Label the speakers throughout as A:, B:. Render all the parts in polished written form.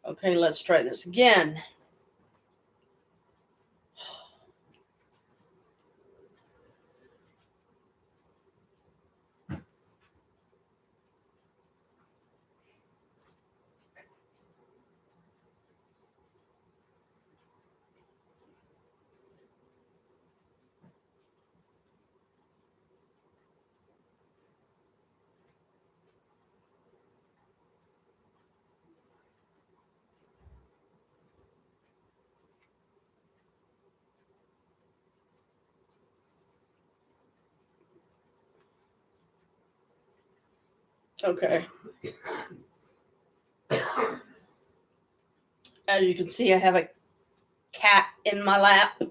A: Okay, let's try this again. Okay. As you can see, I have a cat in my lap.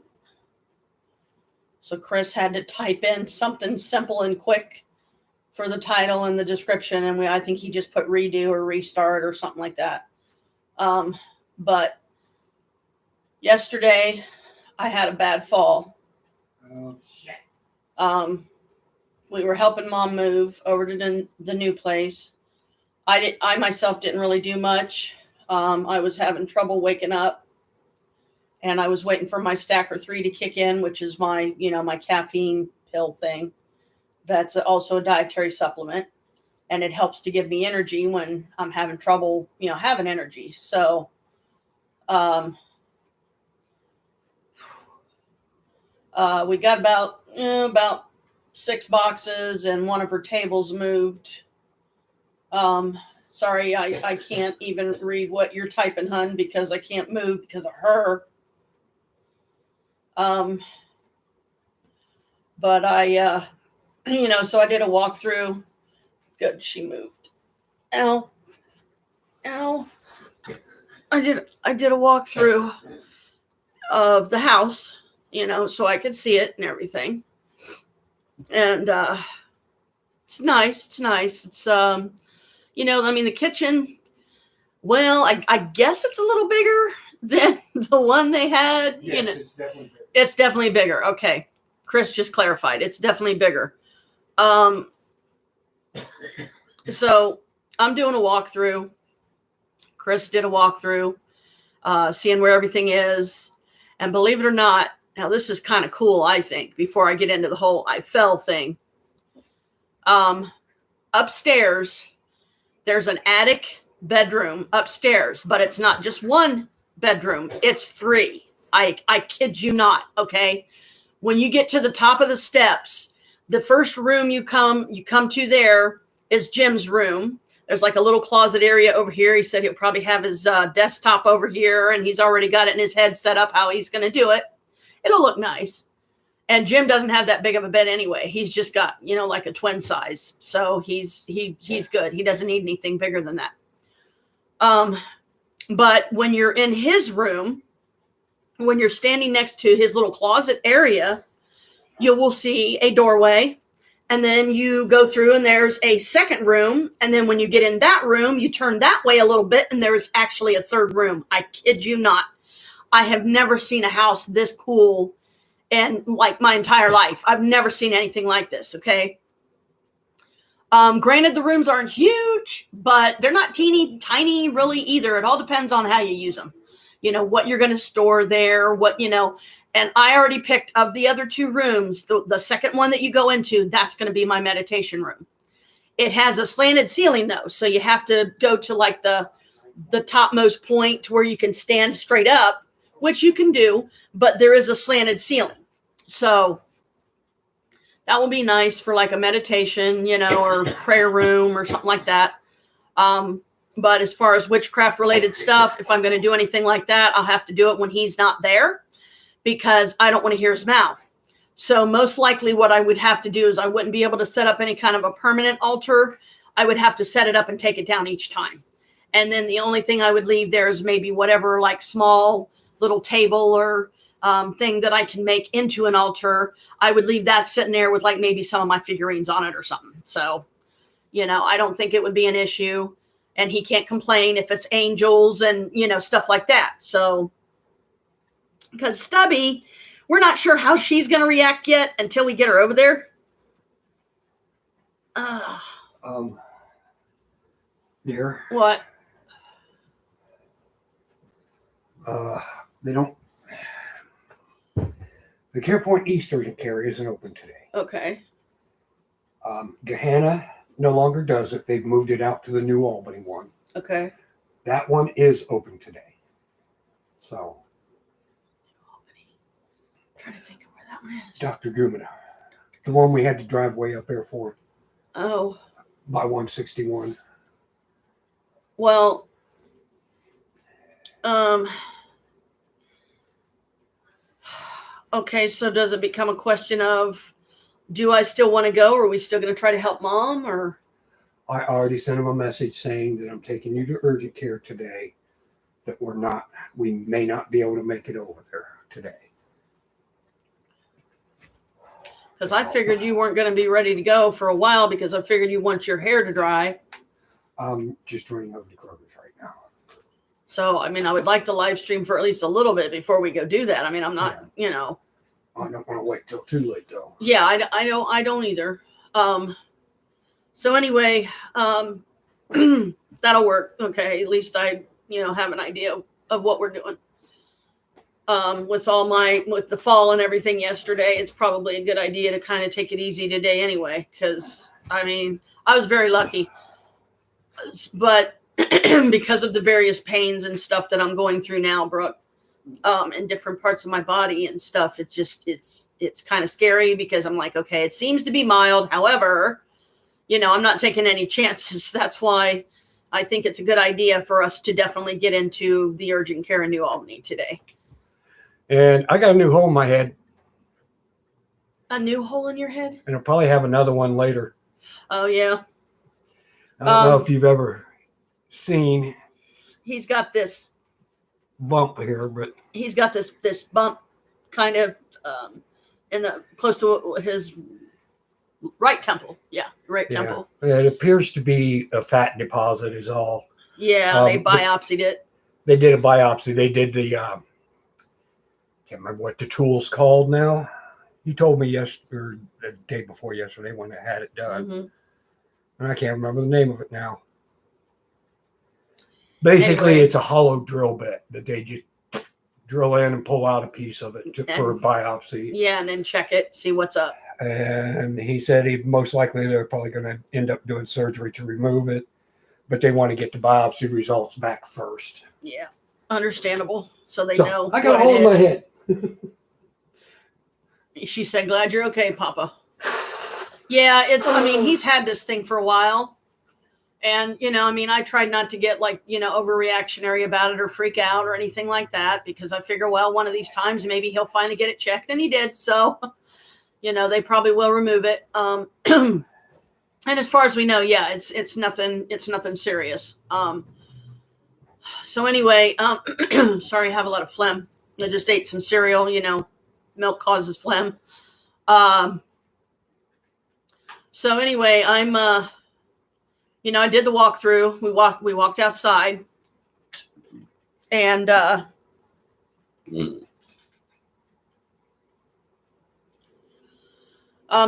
A: So Chris had to type in something simple and quick for the title and the description, and I think he just put redo or restart or something like that. But yesterday I had a bad fall.
B: Oh, shit.
A: We were helping Mom move over to the new place. I myself didn't really do much. I was having trouble waking up, and I was waiting for my Stacker 3 to kick in, which is my caffeine pill thing. That's also a dietary supplement, and it helps to give me energy when I'm having trouble, having energy. So, we got about 6 boxes, and one of her tables moved. Sorry, I can't even read what you're typing, hun, because I can't move because of her. But I, so I did a walkthrough. Good, she moved. Ow. I did a walkthrough of the house, so I could see it and everything. And it's nice. It's the kitchen, well, I guess it's a little bigger than the one they had.
B: Yes, it's definitely bigger.
A: It's definitely bigger. Okay. Chris just clarified. It's definitely bigger. So I'm doing a walkthrough. Chris did a walkthrough, seeing where everything is. And believe it or not, now this is kind of cool, I think, before I get into the whole I fell thing. Upstairs, there's an attic bedroom upstairs, but it's not just one bedroom. It's 3. I kid you not, okay? When you get to the top of the steps, the first room you come to there is Jim's room. There's like a little closet area over here. He said he'll probably have his desktop over here, and he's already got it in his head set up how he's going to do it. It'll look nice. And Jim doesn't have that big of a bed anyway. He's just got, like a twin size. So he's good. He doesn't need anything bigger than that. But when you're in his room, when you're standing next to his little closet area, you will see a doorway. And then you go through and there's a second room. And then when you get in that room, you turn that way a little bit and there's actually a third room. I kid you not. I have never seen a house this cool in like my entire life. I've never seen anything like this. Okay. Granted, the rooms aren't huge, but they're not teeny tiny really either. It all depends on how you use them. What you're going to store there, and I already picked of the other 2 rooms, the second one that you go into, that's going to be my meditation room. It has a slanted ceiling though. So you have to go to like the topmost point where you can stand straight up, which you can do, but there is a slanted ceiling. So that will be nice for like a meditation, or prayer room or something like that. But as far as witchcraft related stuff, if I'm going to do anything like that, I'll have to do it when he's not there because I don't want to hear his mouth. So most likely what I would have to do is I wouldn't be able to set up any kind of a permanent altar. I would have to set it up and take it down each time. And then the only thing I would leave there is maybe whatever like small little table or thing that I can make into an altar. I would leave that sitting there with like maybe some of my figurines on it or something. So, I don't think it would be an issue. And he can't complain if it's angels and, stuff like that. So, because Stubby, we're not sure how she's going to react yet until we get her over there.
B: Dear.
A: What?
C: They don't. The CarePoint East urgent care isn't open today.
A: Okay.
C: Gahanna no longer does it. They've moved it out to the New Albany one.
A: Okay.
C: That one is open today. So,
A: I'm trying to think of where that one is.
C: Dr. Gumina, the one we had to drive way up there for
A: Oh,
C: by 161.
A: well, okay, so does it become a question of, do I still want to go, or are we still going to try to help mom, or?
C: I already sent him a message saying that I'm taking you to urgent care today, that we may not be able to make it over there today.
A: Because I figured you weren't going to be ready to go for a while, because I figured you want your hair to dry.
C: I'm just running over to Kroger's right now.
A: So, I mean, I would like to live stream for at least a little bit before we go do that. I mean, I'm not,
C: I don't want to wait till too late though.
A: Yeah, I don't either. So anyway, that'll work. Okay, at least I, have an idea of what we're doing. With the fall and everything yesterday, it's probably a good idea to kind of take it easy today anyway, because I mean, I was very lucky, but because of the various pains and stuff that I'm going through now, Brooke, in different parts of my body and stuff, it's kind of scary, because I'm like, okay, it seems to be mild. However, I'm not taking any chances. That's why I think it's a good idea for us to definitely get into the urgent care in New Albany today.
C: And I got a new hole in my head.
A: A new hole in your head?
C: And I'll probably have another one later.
A: Oh, yeah.
C: I don't know if you've ever seen.
A: He's got this
C: bump here, but
A: he's got this bump kind of in the close to his right temple. Yeah, right temple.
C: It appears to be a fat deposit is all.
A: Yeah, they biopsied it.
C: They did a biopsy. They did the can't remember what the tool's called now. You told me yesterday, the day before yesterday, when I had it done.
A: Mm-hmm.
C: And I can't remember the name of it now. Basically,
A: Anyway.
C: It's a hollow drill bit that they just drill in and pull out a piece of it for a biopsy.
A: Yeah, and then check it, see what's up.
C: And he said most likely they're probably going to end up doing surgery to remove it, but they want to get the biopsy results back first.
A: Yeah, understandable. So they know.
C: I got a hole in my head.
A: She said, "Glad you're okay, Papa." Yeah, he's had this thing for a while. And, I tried not to get overreactionary about it or freak out or anything like that, because I figure, well, one of these times maybe he'll finally get it checked, and he did. So, they probably will remove it. And as far as we know, yeah, it's nothing serious. So anyway, sorry, I have a lot of phlegm. I just ate some cereal, milk causes phlegm. So anyway, I'm, I did the walkthrough. We walked outside, and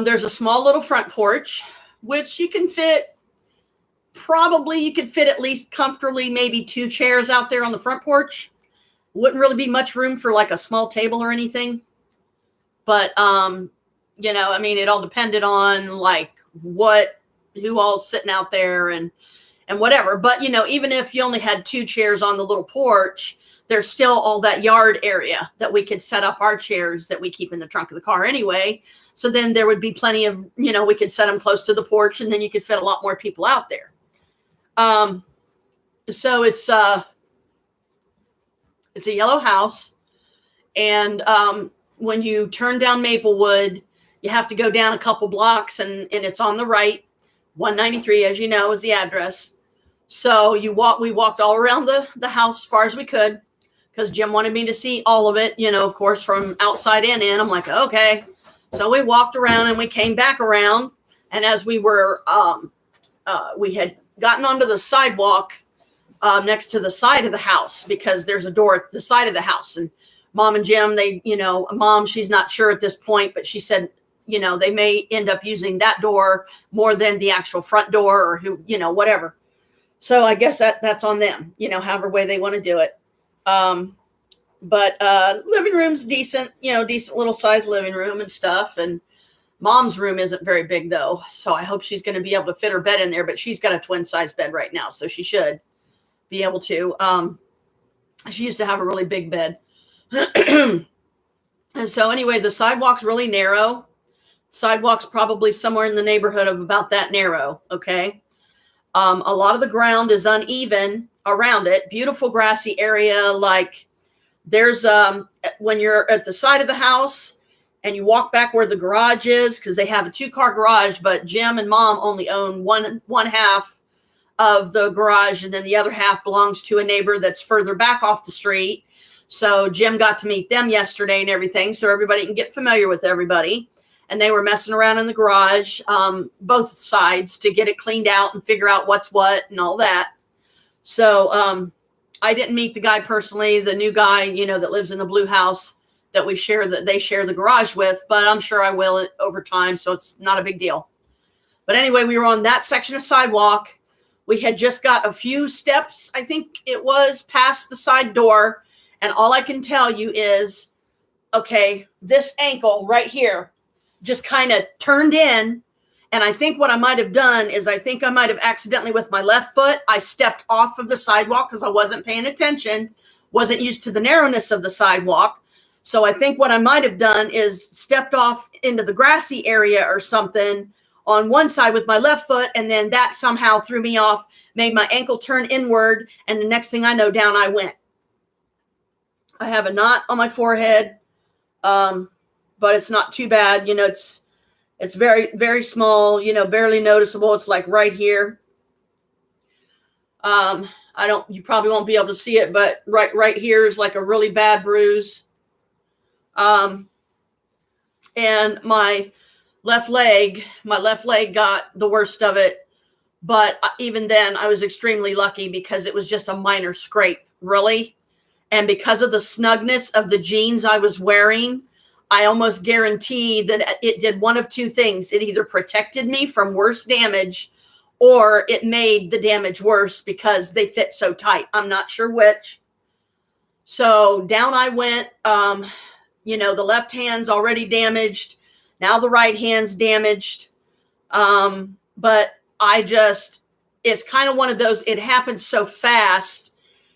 A: there's a small little front porch, which you could fit at least comfortably, maybe 2 chairs out there on the front porch. Wouldn't really be much room for like a small table or anything. But, it all depended on who all's sitting out there and whatever. But, even if you only had 2 chairs on the little porch, there's still all that yard area that we could set up our chairs that we keep in the trunk of the car anyway. So then there would be plenty of, we could set them close to the porch, and then you could fit a lot more people out there. So it's a yellow house. And, when you turn down Maplewood, you have to go down a couple blocks, and it's on the right. 193, as you know, is the address. So we walked all around the house as far as we could, because Jim wanted me to see all of it, of course, from outside and in. I'm like, okay. So we walked around and we came back around. And as we were, we had gotten onto the sidewalk next to the side of the house, because there's a door at the side of the house. And Mom and Jim, Mom, she's not sure at this point, but she said, they may end up using that door more than the actual front door, or whatever. So I guess that's on them, however way they want to do it. But living room's decent, decent little size living room and stuff. And mom's room isn't very big though. So I hope she's going to be able to fit her bed in there, but she's got a twin size bed right now. So she should be able to. She used to have a really big bed. And so anyway, the sidewalk's really narrow. Sidewalk's probably somewhere in the neighborhood of about that narrow. Okay. A lot of the ground is uneven around it. Beautiful grassy area. Like there's, when you're at the side of the house and you walk back where the garage is, because they have a 2-car garage, but Jim and Mom only own one half of the garage, and then the other half belongs to a neighbor that's further back off the street. So Jim got to meet them yesterday and everything, so everybody can get familiar with everybody. And they were messing around in the garage, both sides, to get it cleaned out and figure out what's what and all that. So I didn't meet the guy personally, the new guy, that lives in the blue house that they share the garage with, but I'm sure I will over time, so it's not a big deal. But anyway, we were on that section of sidewalk. We had just got a few steps, I think it was, past the side door. And all I can tell you is, okay, this ankle right here just kind of turned in. And I think what I might have done is I think I might have accidentally with my left foot, I stepped off of the sidewalk because I wasn't paying attention, wasn't used to the narrowness of the sidewalk. So I think what I might have done is stepped off into the grassy area or something on one side with my left foot, and then that somehow threw me off, made my ankle turn inward, and the next thing I know, down I went. I have a knot on my forehead, but it's not too bad. It's very, very small, barely noticeable. It's like right here. You probably won't be able to see it, but right here is like a really bad bruise. And my left leg got the worst of it. But even then I was extremely lucky because it was just a minor scrape, really. And because of the snugness of the jeans I was wearing, I almost guarantee that it did one of two things. It either protected me from worse damage or it made the damage worse because they fit so tight. I'm not sure which. So down I went. The left hand's already damaged. Now the right hand's damaged. But it's kind of one of those, it happened so fast.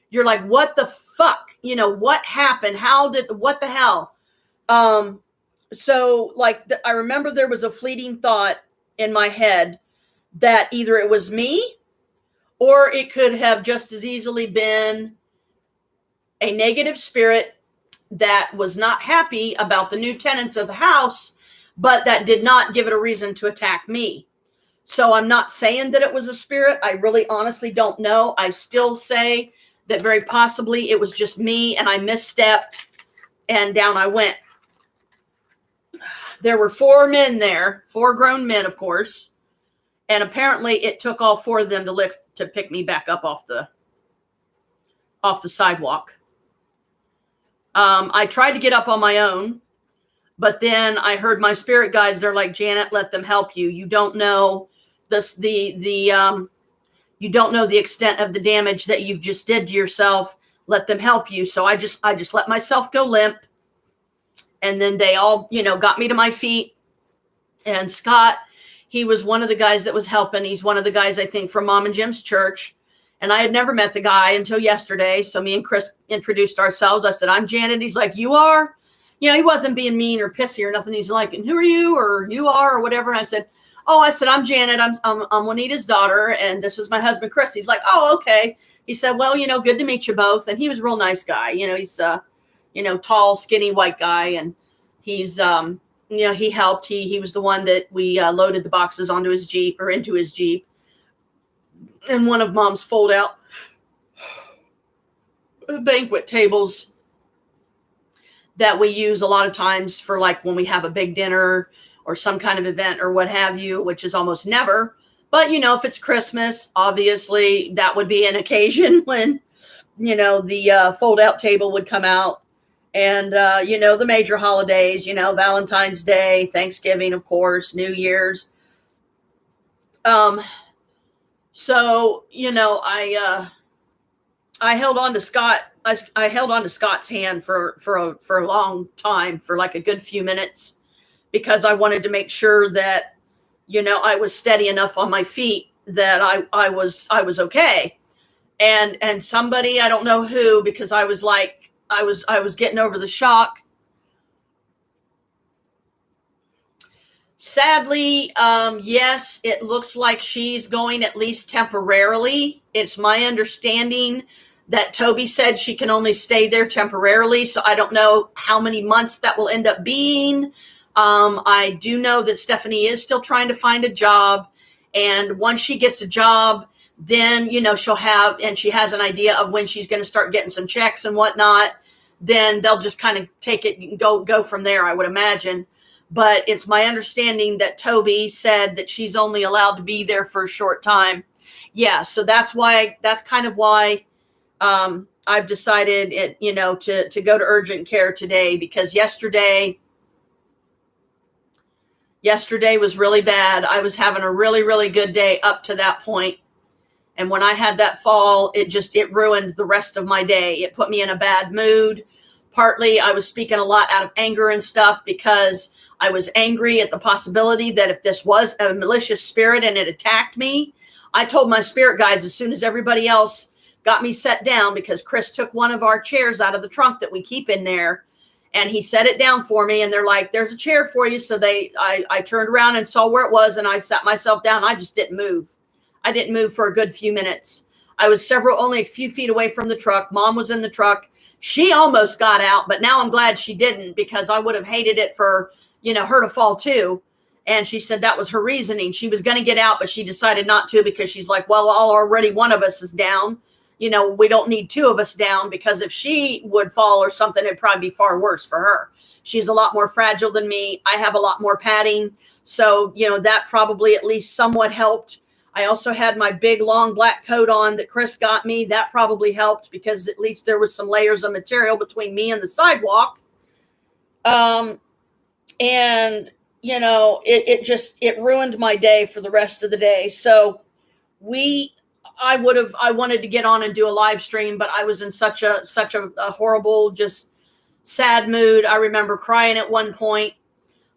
A: You're like, what the fuck? What happened? What the hell? So like, I remember there was a fleeting thought in my head that either it was me or it could have just as easily been a negative spirit that was not happy about the new tenants of the house, but that did not give it a reason to attack me. So I'm not saying that it was a spirit. I really honestly don't know. I still say that very possibly it was just me and I misstepped and down I went. There were 4 men there, 4 grown men, of course. And apparently it took all 4 of them to pick me back up off the sidewalk. I tried to get up on my own, but then I heard my spirit guides. They're like, Janet, let them help you. You don't know you don't know the extent of the damage that you've just did to yourself. Let them help you. So I just let myself go limp. And then they all, got me to my feet. And Scott, he was one of the guys that was helping. He's one of the guys, I think, from Mom and Jim's church. And I had never met the guy until yesterday. So me and Chris introduced ourselves. I said, I'm Janet. He's like, you are? He wasn't being mean or pissy or nothing. He's like, and who are you? Or you are or whatever. And I said, I'm Janet. I'm Juanita's daughter. And this is my husband, Chris. He's like, oh, okay. He said, well, good to meet you both. And he was a real nice guy. He's tall, skinny, white guy. And he's, he helped. He was the one that we loaded the boxes onto his Jeep or into his Jeep. And one of Mom's fold out banquet tables that we use a lot of times for like when we have a big dinner or some kind of event or what have you, which is almost never. But, if it's Christmas, obviously that would be an occasion when, the fold out table would come out. And, the major holidays, Valentine's Day, Thanksgiving, of course, New Year's. So, I held on to Scott. I held on to Scott's hand for a long time, for like a good few minutes, because I wanted to make sure that, you know, I was steady enough on my feet that I was okay. And somebody, I don't know who, because I was like, I was getting over the shock. Sadly, yes, it looks like she's going, at least temporarily. It's my understanding that Toby said she can only stay there temporarily. So I don't know how many months that will end up being. I do know that Stephanie is still trying to find a job. And once she gets a job, then, you know, she'll have, and she has an idea of when she's going to start getting some checks and whatnot. Then they'll just kind of take it and go from there, I would imagine. But it's my understanding that Toby said that she's only allowed to be there for a short time. Yeah, so that's kind of why I've decided to go to urgent care today, because yesterday was really bad. I was having a really, really good day up to that point. And when I had that fall, it ruined the rest of my day. It put me in a bad mood. Partly I was speaking a lot out of anger and stuff, because I was angry at the possibility that if this was a malicious spirit and it attacked me, I told my spirit guides as soon as everybody else got me set down, because Chris took one of our chairs out of the trunk that we keep in there, and he set it down for me, and they're like, there's a chair for you. So I turned around and saw where it was, and I sat myself down. I just didn't move. I didn't move for a good few minutes. I was only a few feet away from the truck. Mom was in the truck. She almost got out, but now I'm glad she didn't, because I would have hated it for, her to fall too. And she said that was her reasoning. She was going to get out, but she decided not to, because she's like, well, already one of us is down. We don't need two of us down, because if she would fall or something, it'd probably be far worse for her. She's a lot more fragile than me. I have a lot more padding. So, that probably at least somewhat helped. I also had my big, long black coat on that Chris got me. That probably helped, because at least there was some layers of material between me and the sidewalk. And, it ruined my day for the rest of the day. So I wanted to get on and do a live stream, but I was in such a horrible, just sad mood. I remember crying at one point,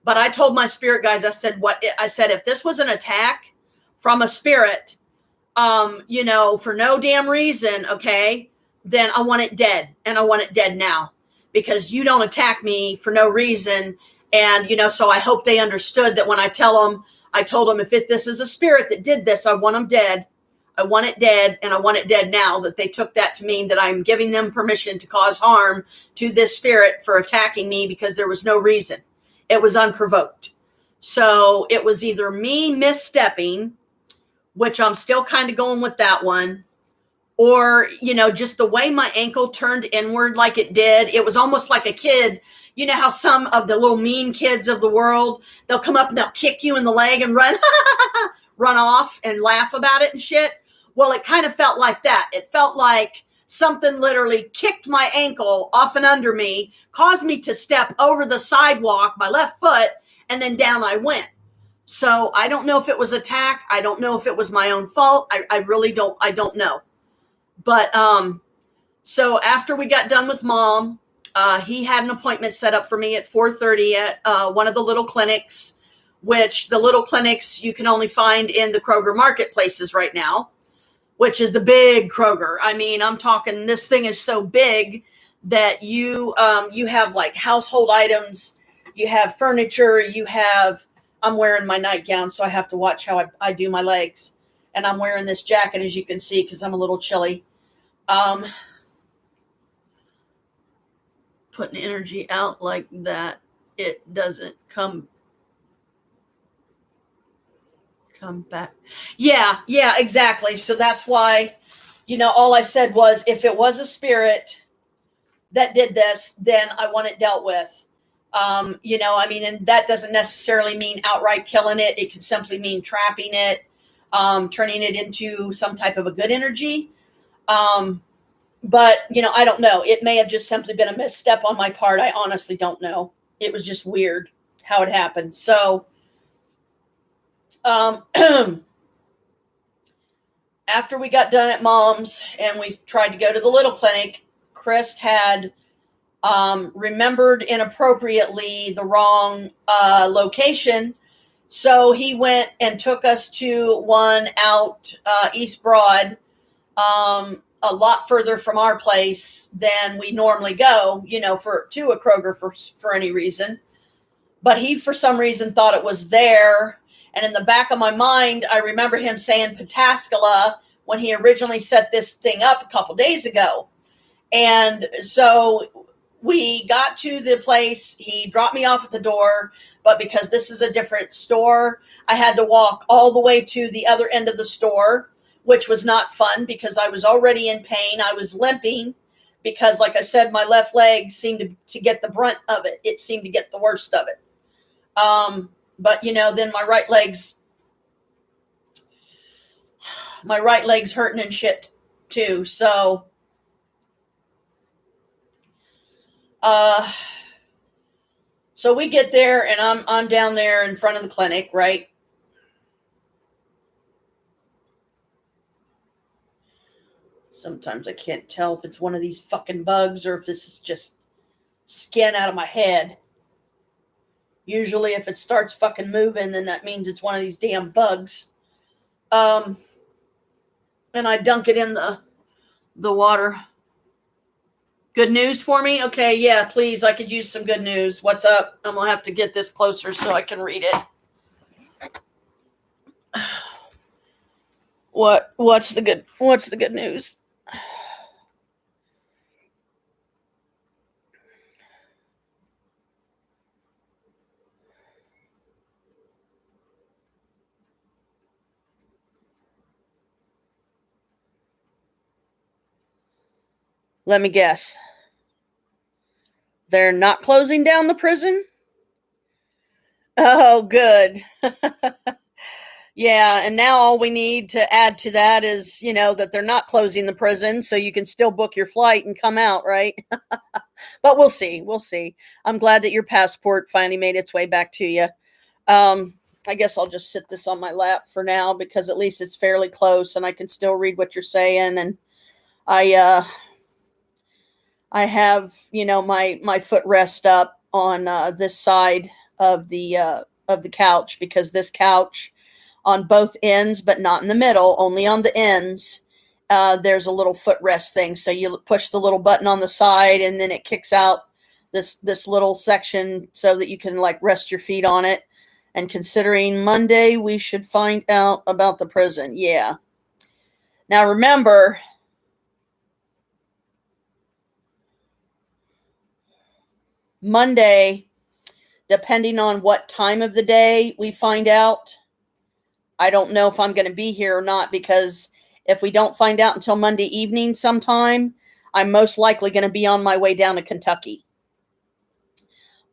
A: but I told my spirit guides, I said, if this was an attack from a spirit, for no damn reason, okay, then I want it dead, and I want it dead now, because you don't attack me for no reason. And, so I hope they understood that when I told them, if this is a spirit that did this, I want them dead. I want it dead, and I want it dead now, that they took that to mean that I'm giving them permission to cause harm to this spirit for attacking me, because there was no reason. It was unprovoked. So it was either me misstepping, which I'm still kind of going with that one, or, just the way my ankle turned inward like it did. It was almost like a kid. You know how some of the little mean kids of the world, they'll come up and they'll kick you in the leg and run off and laugh about it and shit. Well, it kind of felt like that. It felt like something literally kicked my ankle off and under me, caused me to step over the sidewalk, my left foot, and then down I went. So I don't know if it was attack. I don't know if it was my own fault. I really don't. I don't know. But so after we got done with Mom, he had an appointment set up for me at 4:30 at one of the little clinics, which the little clinics you can only find in the Kroger marketplaces right now, which is the big Kroger. I mean, I'm talking, this thing is so big that you have like household items, you have furniture, I'm wearing my nightgown, so I have to watch how I do my legs. And I'm wearing this jacket, as you can see, because I'm a little chilly. Putting energy out like that, it doesn't come back. Yeah, exactly. So that's why, all I said was, if it was a spirit that did this, then I want it dealt with. And that doesn't necessarily mean outright killing it. It could simply mean trapping it, turning it into some type of a good energy. But, I don't know. It may have just simply been a misstep on my part. I honestly don't know. It was just weird how it happened. So, after we got done at Mom's and we tried to go to the little clinic, Chris had remembered inappropriately the wrong location. So he went and took us to one out East Broad, a lot further from our place than we normally go, to a Kroger for any reason. But he, for some reason, thought it was there. And in the back of my mind, I remember him saying Pataskala when he originally set this thing up a couple days ago. And so we got to the place. He dropped me off at the door. But because this is a different store, I had to walk all the way to the other end of the store, which was not fun because I was already in pain. I was limping because, like I said, my left leg seemed to get the brunt of it. It seemed to get the worst of it. But then my right leg's hurting and shit too. So, so we get there and I'm down there in front of the clinic, right? Sometimes I can't tell if it's one of these fucking bugs or if this is just skin out of my head. Usually if it starts fucking moving, then that means it's one of these damn bugs. And I dunk it in the water. Good news for me? Okay, yeah, please, I could use some good news. What's up? I'm going to have to get this closer so I can read it. What's the good news? Let me guess. They're not closing down the prison? Oh, good. Yeah, and now all we need to add to that is, that they're not closing the prison, so you can still book your flight and come out, right? But we'll see. We'll see. I'm glad that your passport finally made its way back to you. I guess I'll just sit this on my lap for now because at least it's fairly close and I can still read what you're saying. And I have, my footrest up on this side of the couch because this couch on both ends, but not in the middle, only on the ends, there's a little footrest thing. So you push the little button on the side and then it kicks out this little section so that you can rest your feet on it. And considering Monday, we should find out about the prison. Yeah. Now remember, Monday, depending on what time of the day we find out, I don't know if I'm going to be here or not, because if we don't find out until Monday evening sometime, I'm most likely going to be on my way down to Kentucky.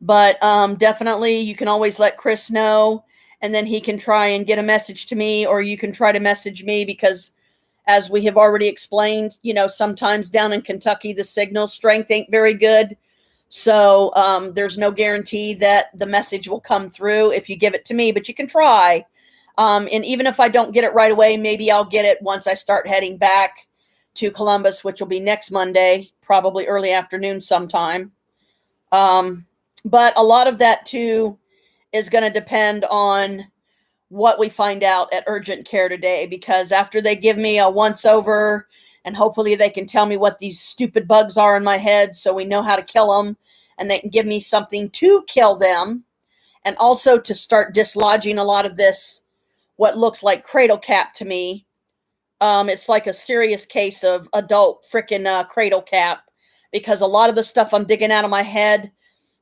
A: But definitely you can always let Chris know, and then he can try and get a message to me, or you can try to message me because, as we have already explained, sometimes down in Kentucky, the signal strength ain't very good. So there's no guarantee that the message will come through if you give it to me, but you can try. And even if I don't get it right away, maybe I'll get it once I start heading back to Columbus, which will be next Monday, probably early afternoon sometime. But a lot of that, too, is going to depend on what we find out at urgent care today, because after they give me a once-over, and hopefully they can tell me what these stupid bugs are in my head so we know how to kill them, and they can give me something to kill them, and also to start dislodging a lot of this, what looks like cradle cap to me. It's like a serious case of adult freaking cradle cap, because a lot of the stuff I'm digging out of my head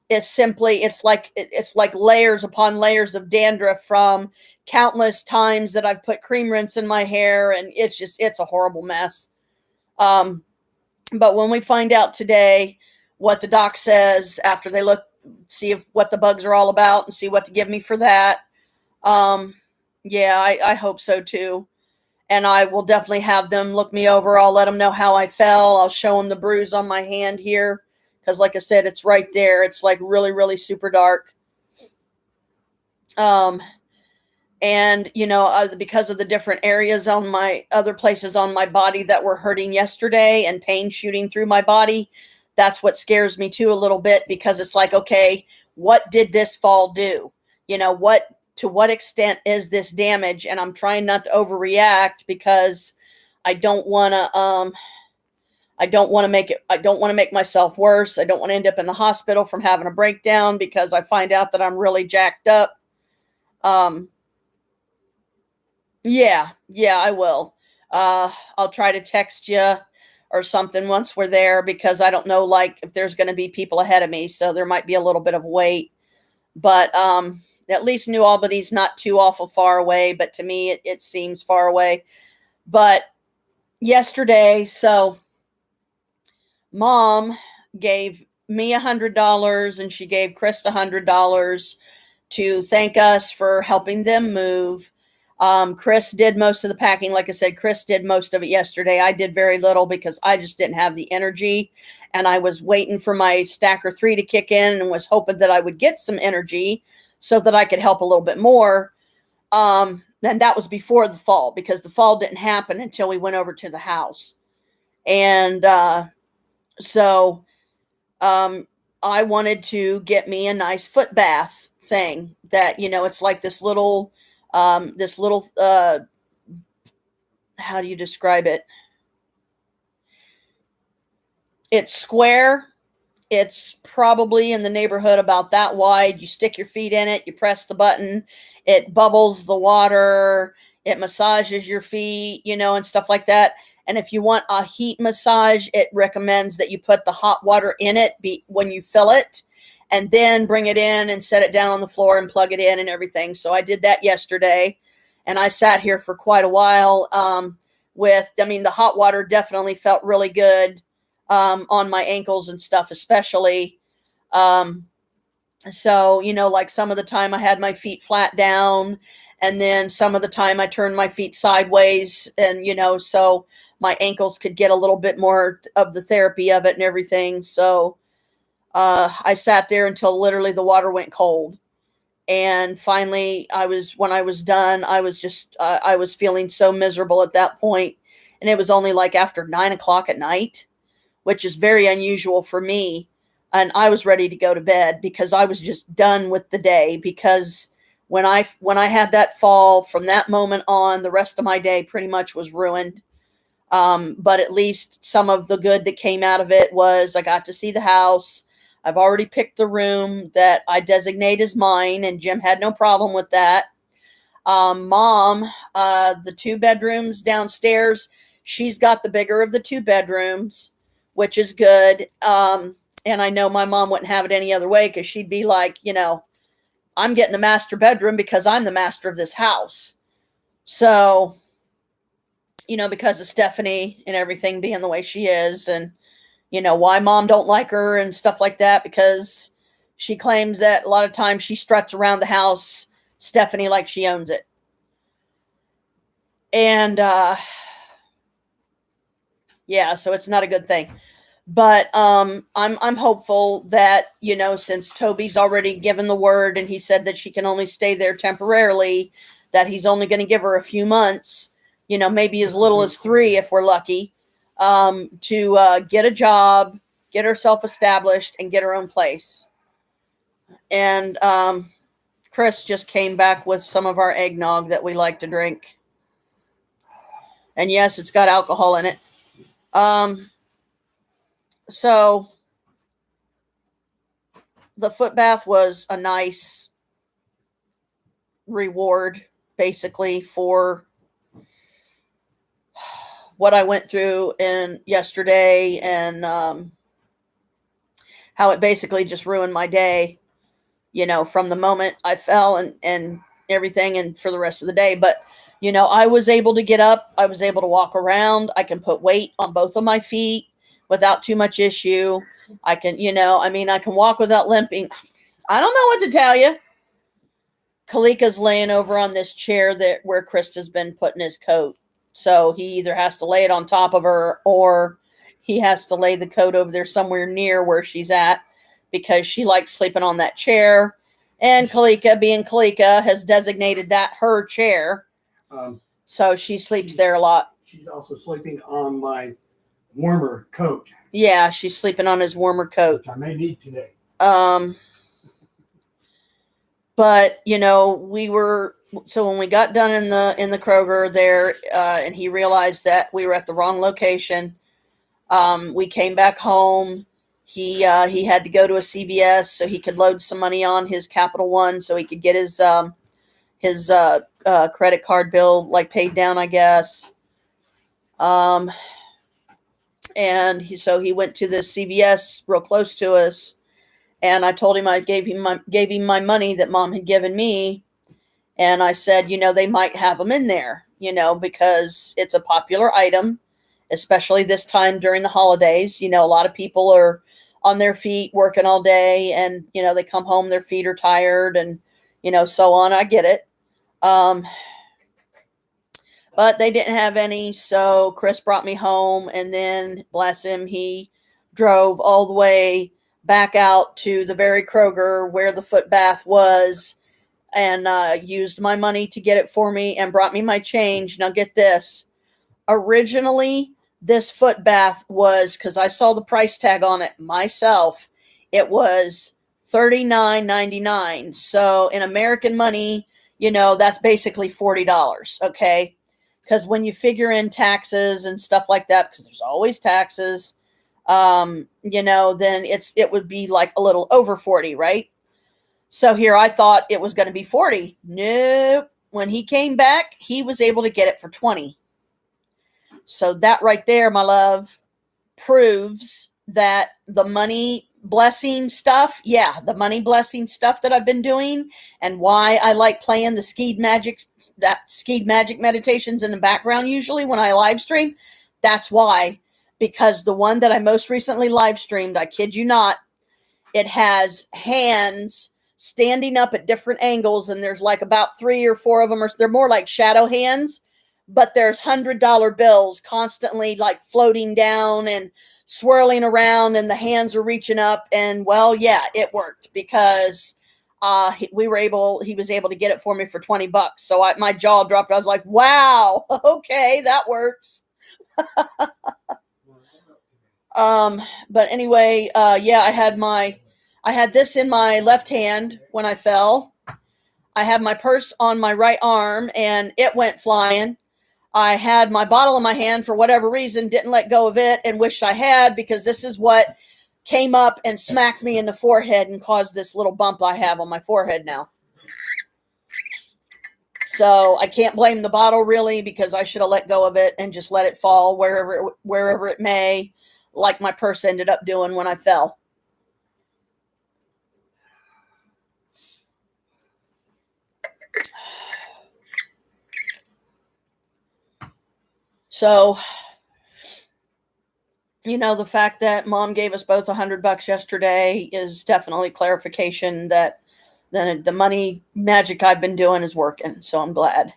A: is simply, it's like layers upon layers of dandruff from countless times that I've put cream rinse in my hair, and it's a horrible mess. But when we find out today what the doc says after they see what the bugs are all about and see what to give me for that. Yeah, I hope so too. And I will definitely have them look me over. I'll let them know how I fell. I'll show them the bruise on my hand here. Because like I said, it's right there. It's really, really super dark. And, because of the different areas on my other places on my body that were hurting yesterday and pain shooting through my body, that's what scares me too a little bit, because it's like, okay, what did this fall do? To what extent is this damage? And I'm trying not to overreact, because I don't want to, I don't want to make myself worse. I don't want to end up in the hospital from having a breakdown because I find out that I'm really jacked up. Yeah, I will. I'll try to text you or something once we're there, because I don't know, like, if there's going to be people ahead of me, so there might be a little bit of wait. But at least New Albany's not too awful far away, but to me it seems far away. But yesterday, so Mom gave me $100 and she gave Chris $100 to thank us for helping them move. Chris did most of the packing. Like I said, Chris did most of it yesterday. I did very little because I just didn't have the energy, and I was waiting for my Stacker 3 to kick in and was hoping that I would get some energy so that I could help a little bit more. And that was before the fall, because the fall didn't happen until we went over to the house. And so I wanted to get me a nice foot bath thing that, it's like this little, how do you describe it? It's square. It's probably in the neighborhood about that wide. You stick your feet in it, you press the button, it bubbles the water, it massages your feet, and stuff like that. And if you want a heat massage, it recommends that you put the hot water in it when you fill it, and then bring it in and set it down on the floor and plug it in and everything. So I did that yesterday, and I sat here for quite a while the hot water definitely felt really good on my ankles and stuff, especially. So, like some of the time I had my feet flat down, and then some of the time I turned my feet sideways, and, so my ankles could get a little bit more of the therapy of it and everything. So I sat there until literally the water went cold. And finally, when I was done, I was just, I was feeling so miserable at that point. And it was only like after 9 o'clock at night, which is very unusual for me. And I was ready to go to bed because I was just done with the day, because when I had that fall, from that moment on, the rest of my day pretty much was ruined. But at least some of the good that came out of it was I got to see the house. I've already picked the room that I designate as mine, and Jim had no problem with that. Mom, the 2 bedrooms downstairs, she's got the bigger of the 2 bedrooms, which is good. And I know my mom wouldn't have it any other way, because she'd be like, I'm getting the master bedroom because I'm the master of this house. So, because of Stephanie and everything being the way she is, and why Mom don't like her and stuff like that, because she claims that a lot of times she struts around the house, Stephanie, like she owns it. And so it's not a good thing. But I'm hopeful that, since Toby's already given the word and he said that she can only stay there temporarily, that he's only going to give her a few months, maybe as little as 3 if we're lucky, to get a job, get herself established, and get her own place. And Chris just came back with some of our eggnog that we like to drink. And yes, it's got alcohol in it. So the foot bath was a nice reward, basically, for what I went through yesterday, and how it basically just ruined my day, from the moment I fell and everything, and for the rest of the day. But, I was able to get up. I was able to walk around. I can put weight on both of my feet without too much issue. I can, I can walk without limping. I don't know what to tell you. Kalika's laying over on this chair where Krista's been putting his coat. So he either has to lay it on top of her, or he has to lay the coat over there somewhere near where she's at, because she likes sleeping on that chair. And Kalika, being Kalika, has designated that her chair.
B: Um,
A: So she sleeps there a lot.
B: she's also sleeping on my warmer coat,
A: Yeah, she's sleeping on his warmer coat.
B: which I may need today.
A: But so when we got done in the Kroger there, and he realized that we were at the wrong location, we came back home. He had to go to a CVS so he could load some money on his Capital One so he could get his credit card bill like paid down, I guess. And he went to the CVS real close to us, and I told him I gave him my money that Mom had given me, and I said, they might have them in there, because it's a popular item, especially this time during the holidays. A lot of people are on their feet working all day, and they come home, their feet are tired, and so on. I get it. But they didn't have any, so Chris brought me home, and then, bless him, he drove all the way back out to the very Kroger where the foot bath was, and used my money to get it for me and brought me my change. Now get this. Originally, this foot bath was, because I saw the price tag on it myself, it was $39.99. So in American money, that's basically $40, okay? Because when you figure in taxes and stuff like that, because there's always taxes, then it would be like a little over 40, right? So here I thought it was going to be 40. Nope. When he came back, he was able to get it for 20. So that right there, my love, proves that the money blessing stuff that I've been doing, and why I like playing the Skeed Magic meditations in the background usually when I live stream. That's why, because the one that I most recently live streamed, I kid you not, it has hands standing up at different angles, and there's like about 3 or 4 of them, or they're more like shadow hands, but there's $100 bills constantly like floating down and swirling around, and the hands are reaching up. And well, yeah, it worked, because he was able to get it for me for $20. So my jaw dropped. I was like, wow, okay, that works. But anyway, yeah, I had this in my left hand when I fell. I had my purse on my right arm, and it went flying. I had my bottle in my hand for whatever reason, didn't let go of it, and wished I had, because this is what came up and smacked me in the forehead and caused this little bump I have on my forehead now. So I can't blame the bottle really, because I should have let go of it and just let it fall wherever it may, like my purse ended up doing when I fell. So, the fact that Mom gave us both $100 yesterday is definitely clarification that the money magic I've been doing is working. So I'm glad.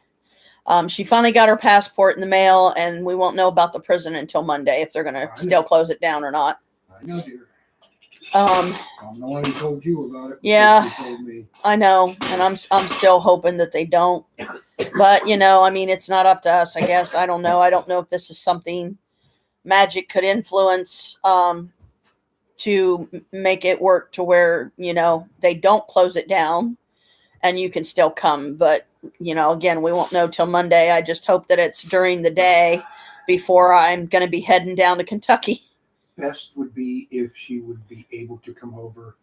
A: She finally got her passport in the mail, and we won't know about the prison until Monday, if they're going to still close it down or not.
B: I know, dear.
A: I'm
B: the one who told you about it.
A: Yeah,
B: She told me.
A: I know, and I'm still hoping that they don't. But it's not up to us, I guess. I don't know. I don't know if this is something magic could influence to make it work to where they don't close it down, and you can still come. But again, we won't know till Monday. I just hope that it's during the day before I'm going to be heading down to Kentucky.
B: Best would be if she would be able to come over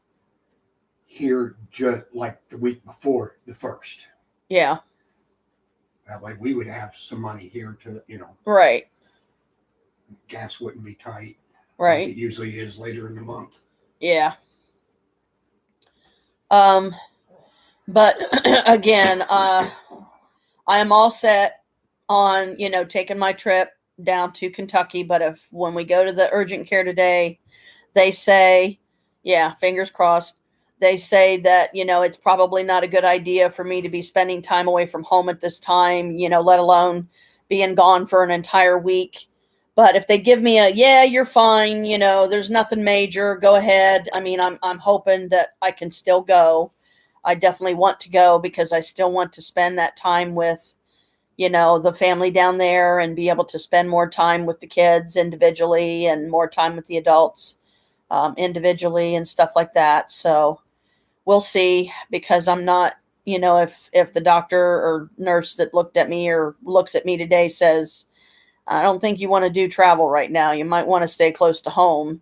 B: here just like the week before the 1st.
A: Yeah.
B: That way we would have some money here to,
A: Right.
B: Gas wouldn't be tight.
A: Right.
B: Like it usually is later in the month.
A: Yeah. But again, I am all set on, taking my trip down to Kentucky. But when we go to the urgent care today, they say, yeah, fingers crossed, they say that, it's probably not a good idea for me to be spending time away from home at this time, let alone being gone for an entire week. But if they give me yeah, you're fine, there's nothing major, go ahead. I mean, I'm hoping that I can still go. I definitely want to go because I still want to spend that time with, the family down there and be able to spend more time with the kids individually and more time with the adults individually and stuff like that. So we'll see, because I'm not, if the doctor or nurse that looked at me or looks at me today says, I don't think you want to do travel right now, you might want to stay close to home.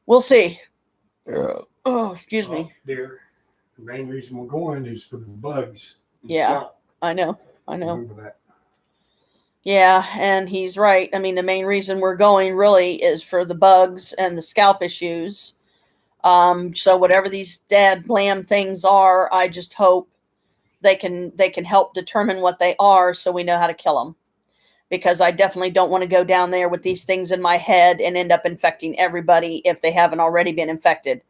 A: We'll see. Oh, excuse me.
C: Dear, the main reason we're going is for the bugs.
A: Yeah, I know.
C: Remember that.
A: Yeah, and he's right. I mean, the main reason we're going really is for the bugs and the scalp issues. So whatever these dad blam things are, I just hope they can help determine what they are so we know how to kill them. Because I definitely don't want to go down there with these things in my head and end up infecting everybody if they haven't already been infected.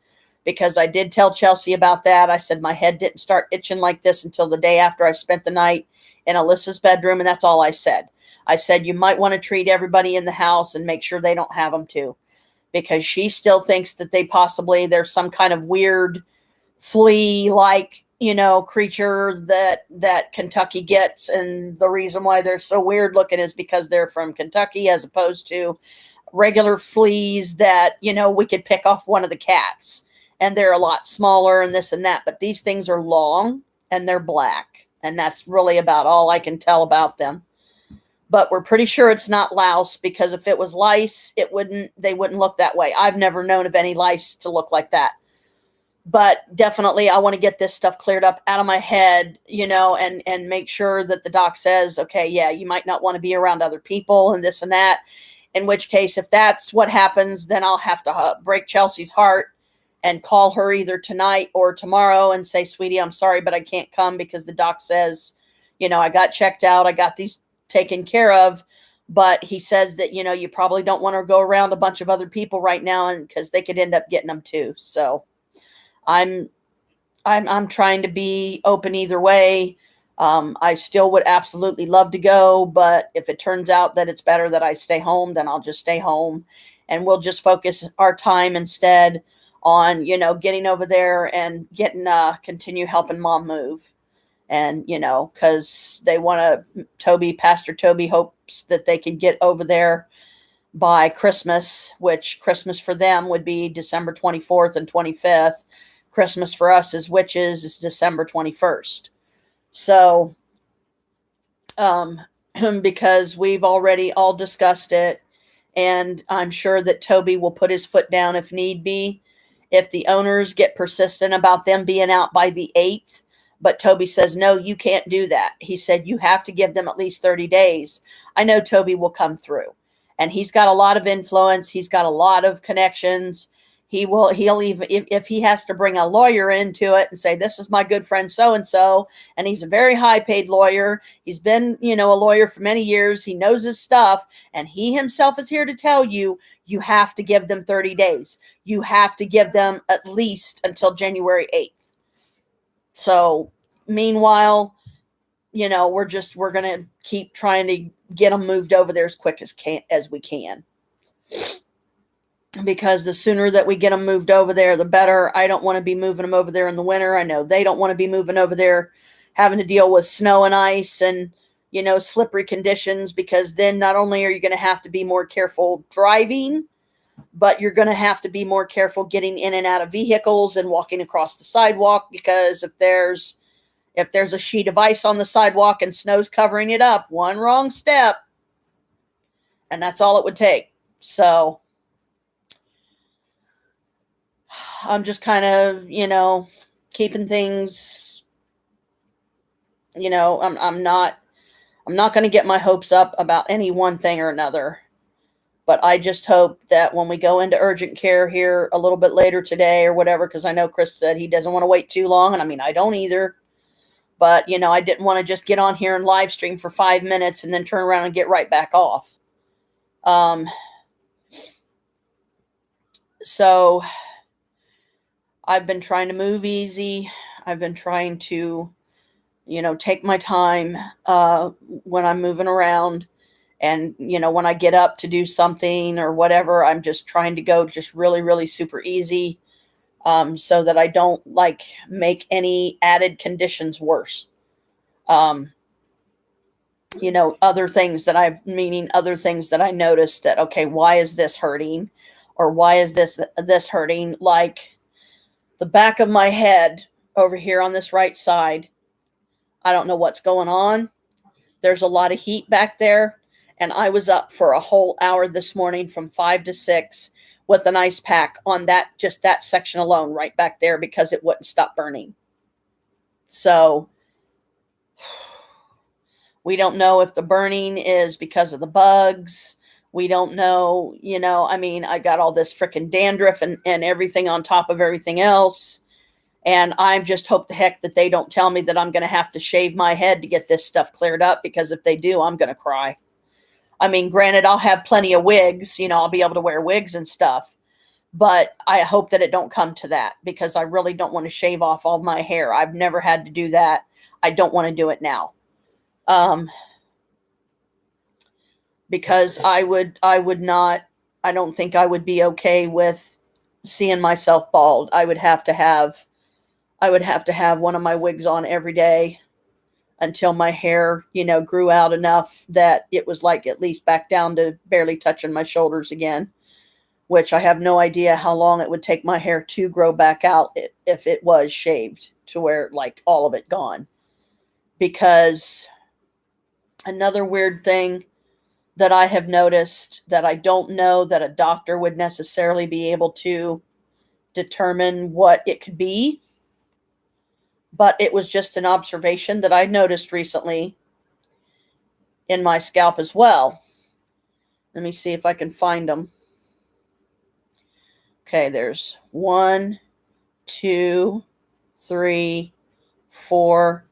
A: Because I did tell Chelsea about that. I said my head didn't start itching like this until the day after I spent the night in Alyssa's bedroom, and that's all I said. I said you might want to treat everybody in the house and make sure they don't have them too. Because she still thinks that there's some kind of weird flea-like, creature that Kentucky gets. And the reason why they're so weird looking is because they're from Kentucky, as opposed to regular fleas that, we could pick off one of the cats. And they're a lot smaller and this and that. But these things are long and they're black. And that's really about all I can tell about them. But we're pretty sure it's not louse, because if it was lice, they wouldn't look that way. I've never known of any lice to look like that. But definitely I want to get this stuff cleared up out of my head, and make sure that the doc says, okay, yeah, you might not want to be around other people and this and that. In which case, if that's what happens, then I'll have to break Chelsea's heart and call her either tonight or tomorrow and say, sweetie, I'm sorry, but I can't come because the doc says, I got checked out. I got these taken care of. But he says that, you probably don't want to go around a bunch of other people right now, and because they could end up getting them too. So I'm trying to be open either way. I still would absolutely love to go, but if it turns out that it's better that I stay home, then I'll just stay home, and we'll just focus our time instead on, getting over there and getting, continue helping mom move. And, cause they want to, Pastor Toby hopes that they can get over there by Christmas, which Christmas for them would be December 24th and 25th. Christmas for us as witches is December 21st. So, because we've already all discussed it, and I'm sure that Toby will put his foot down if need be, if the owners get persistent about them being out by the 8th. But Toby says, no, you can't do that. He said, you have to give them at least 30 days. I know Toby will come through, and he's got a lot of influence. He's got a lot of connections. He'll even, if he has to bring a lawyer into it and say, this is my good friend so-and-so, and he's a very high paid lawyer. He's been, a lawyer for many years. He knows his stuff, and he himself is here to tell you, you have to give them 30 days. You have to give them at least until January 8th. So meanwhile, we're going to keep trying to get them moved over there as quick as we can. Because the sooner that we get them moved over there, the better. I don't want to be moving them over there in the winter. I know they don't want to be moving over there, having to deal with snow and ice and, slippery conditions, because then not only are you going to have to be more careful driving, but you're going to have to be more careful getting in and out of vehicles and walking across the sidewalk, because if there's a sheet of ice on the sidewalk and snow's covering it up, one wrong step, and that's all it would take. So I'm just kind of, keeping things, I'm not going to get my hopes up about any one thing or another. But I just hope that when we go into urgent care here a little bit later today or whatever, because I know Chris said he doesn't want to wait too long. And I mean, I don't either. But, I didn't want to just get on here and live stream for 5 minutes and then turn around and get right back off. So I've been trying to move easy. I've been trying to, take my time when I'm moving around. And, when I get up to do something or whatever, I'm just trying to go just really, really super easy. so that I don't like make any added conditions worse. Other things that I noticed that, okay, why is this hurting? Or why is this hurting? Like the back of my head over here on this right side. I don't know what's going on. There's a lot of heat back there. And I was up for a whole hour this morning from 5 to 6 with an ice pack on just that section alone right back there because it wouldn't stop burning. So we don't know if the burning is because of the bugs. We don't know, I got all this freaking dandruff and everything on top of everything else. And I just hope the heck that they don't tell me that I'm going to have to shave my head to get this stuff cleared up, because if they do, I'm going to cry. Granted, I'll have plenty of wigs, I'll be able to wear wigs and stuff, but I hope that it don't come to that, because I really don't want to shave off all my hair. I've never had to do that. I don't want to do it now. Because I don't think I would be okay with seeing myself bald. I would have to have one of my wigs on every day until my hair, grew out enough that it was like at least back down to barely touching my shoulders again, which I have no idea how long it would take my hair to grow back out if it was shaved to where like all of it gone. Because another weird thing that I have noticed that I don't know that a doctor would necessarily be able to determine what it could be, but it was just an observation that I noticed recently in my scalp as well. Let me see if I can find them. Okay, there's 1, 2, 3, 4,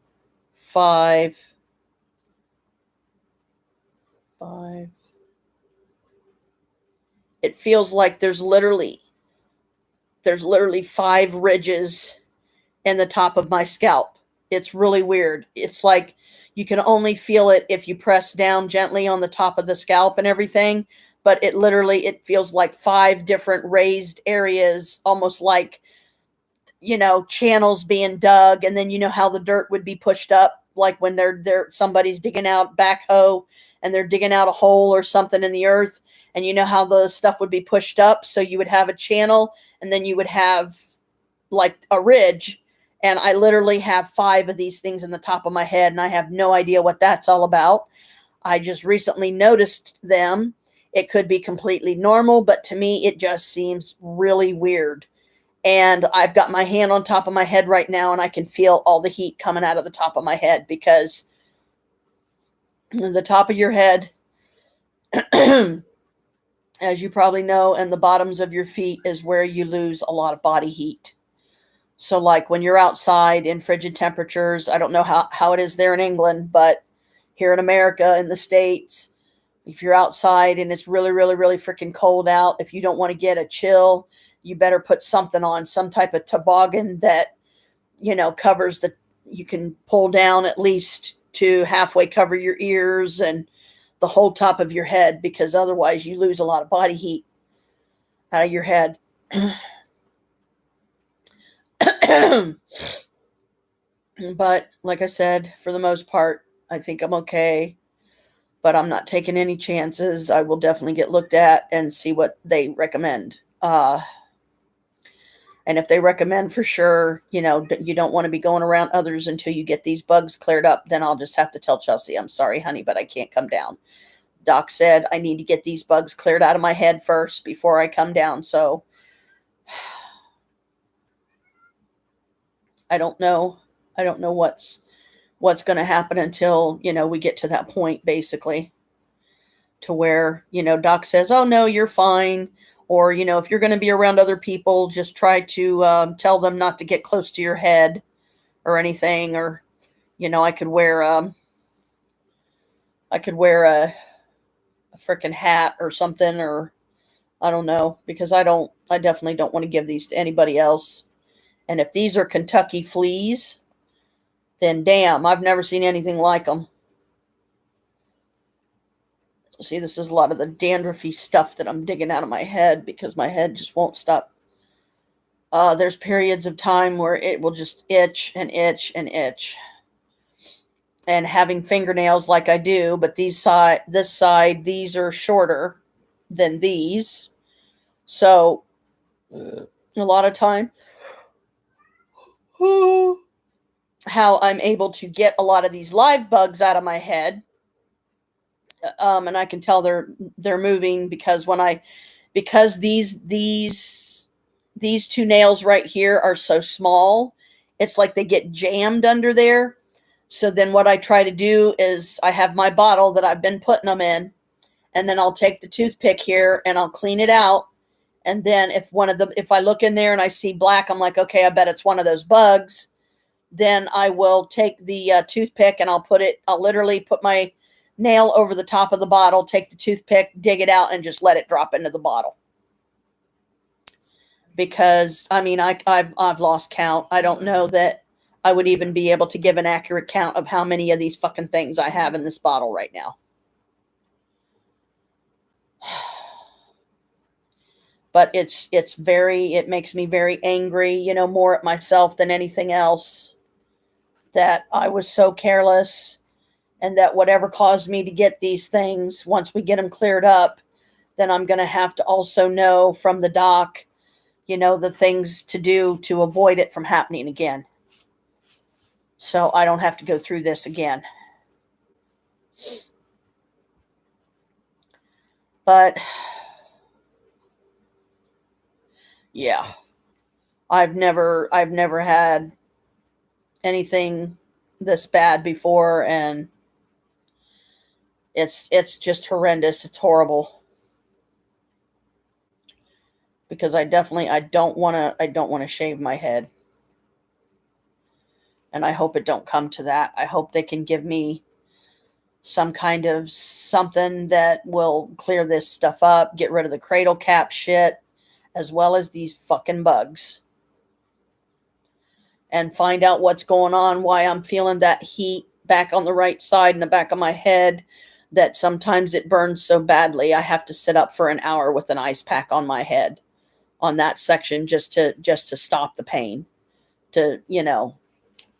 A: 5. It feels like there's literally 5 ridges in the top of my scalp. It's really weird. It's like you can only feel it if you press down gently on the top of the scalp and everything, but it feels like 5 different raised areas, almost like, channels being dug, and then how the dirt would be pushed up, like when somebody's digging out backhoe and they're digging out a hole or something in the earth, and how the stuff would be pushed up, so you would have a channel and then you would have like a ridge. And I literally have 5 of these things in the top of my head, and I have no idea what that's all about. I just recently noticed them. It could be completely normal, but to me, it just seems really weird. And I've got my hand on top of my head right now, and I can feel all the heat coming out of the top of my head, because the top of your head, as you probably know, and the bottoms of your feet is where you lose a lot of body heat. So like when you're outside in frigid temperatures, I don't know how it is there in England, but here in America, in the States, if you're outside and it's really, really, really freaking cold out, if you don't want to get a chill, you better put something on, some type of toboggan that, covers you can pull down at least to halfway cover your ears and the whole top of your head, because otherwise you lose a lot of body heat out of your head. But like I said, for the most part, I think I'm okay, but I'm not taking any chances. I will definitely get looked at and see what they recommend. And if they recommend for sure, you don't want to be going around others until you get these bugs cleared up, then I'll just have to tell Chelsea, I'm sorry, honey, but I can't come down. Doc said I need to get these bugs cleared out of my head first before I come down. So I don't know. I don't know what's going to happen until, we get to that point, basically, to where, Doc says, oh, no, you're fine. Or, if you're going to be around other people, just try to tell them not to get close to your head or anything. Or, I could wear a freaking hat or something, or I don't know, because I definitely don't want to give these to anybody else. And if these are Kentucky fleas, then damn, I've never seen anything like them. See, this is a lot of the dandruffy stuff that I'm digging out of my head, because my head just won't stop There's periods of time where it will just itch and itch and itch. And having fingernails like I do, but this side, these are shorter than these. So a lot of time, how I'm able to get a lot of these live bugs out of my head. And I can tell they're moving because because these two nails right here are so small, it's like they get jammed under there. So then what I try to do is I have my bottle that I've been putting them in, and then I'll take the toothpick here and I'll clean it out. And then if I look in there and I see black, I'm like, okay, I bet it's one of those bugs. Then I will take the toothpick and I'll literally put my nail over the top of the bottle, take the toothpick, dig it out, and just let it drop into the bottle. Because I mean, I've lost count. I don't know that I would even be able to give an accurate count of how many of these fucking things I have in this bottle right now. But it makes me very angry, more at myself than anything else, that I was so careless, and that whatever caused me to get these things, once we get them cleared up, then I'm going to have to also know from the doc, the things to do to avoid it from happening again. So I don't have to go through this again. But yeah, I've never had anything this bad before, and it's just horrendous. It's horrible. Because I don't want to shave my head. And I hope it don't come to that. I hope they can give me some kind of something that will clear this stuff up, get rid of the cradle cap shit, as well as these fucking bugs. And find out what's going on, why I'm feeling that heat back on the right side in the back of my head, that sometimes it burns so badly I have to sit up for an hour with an ice pack on my head on that section just to stop the pain.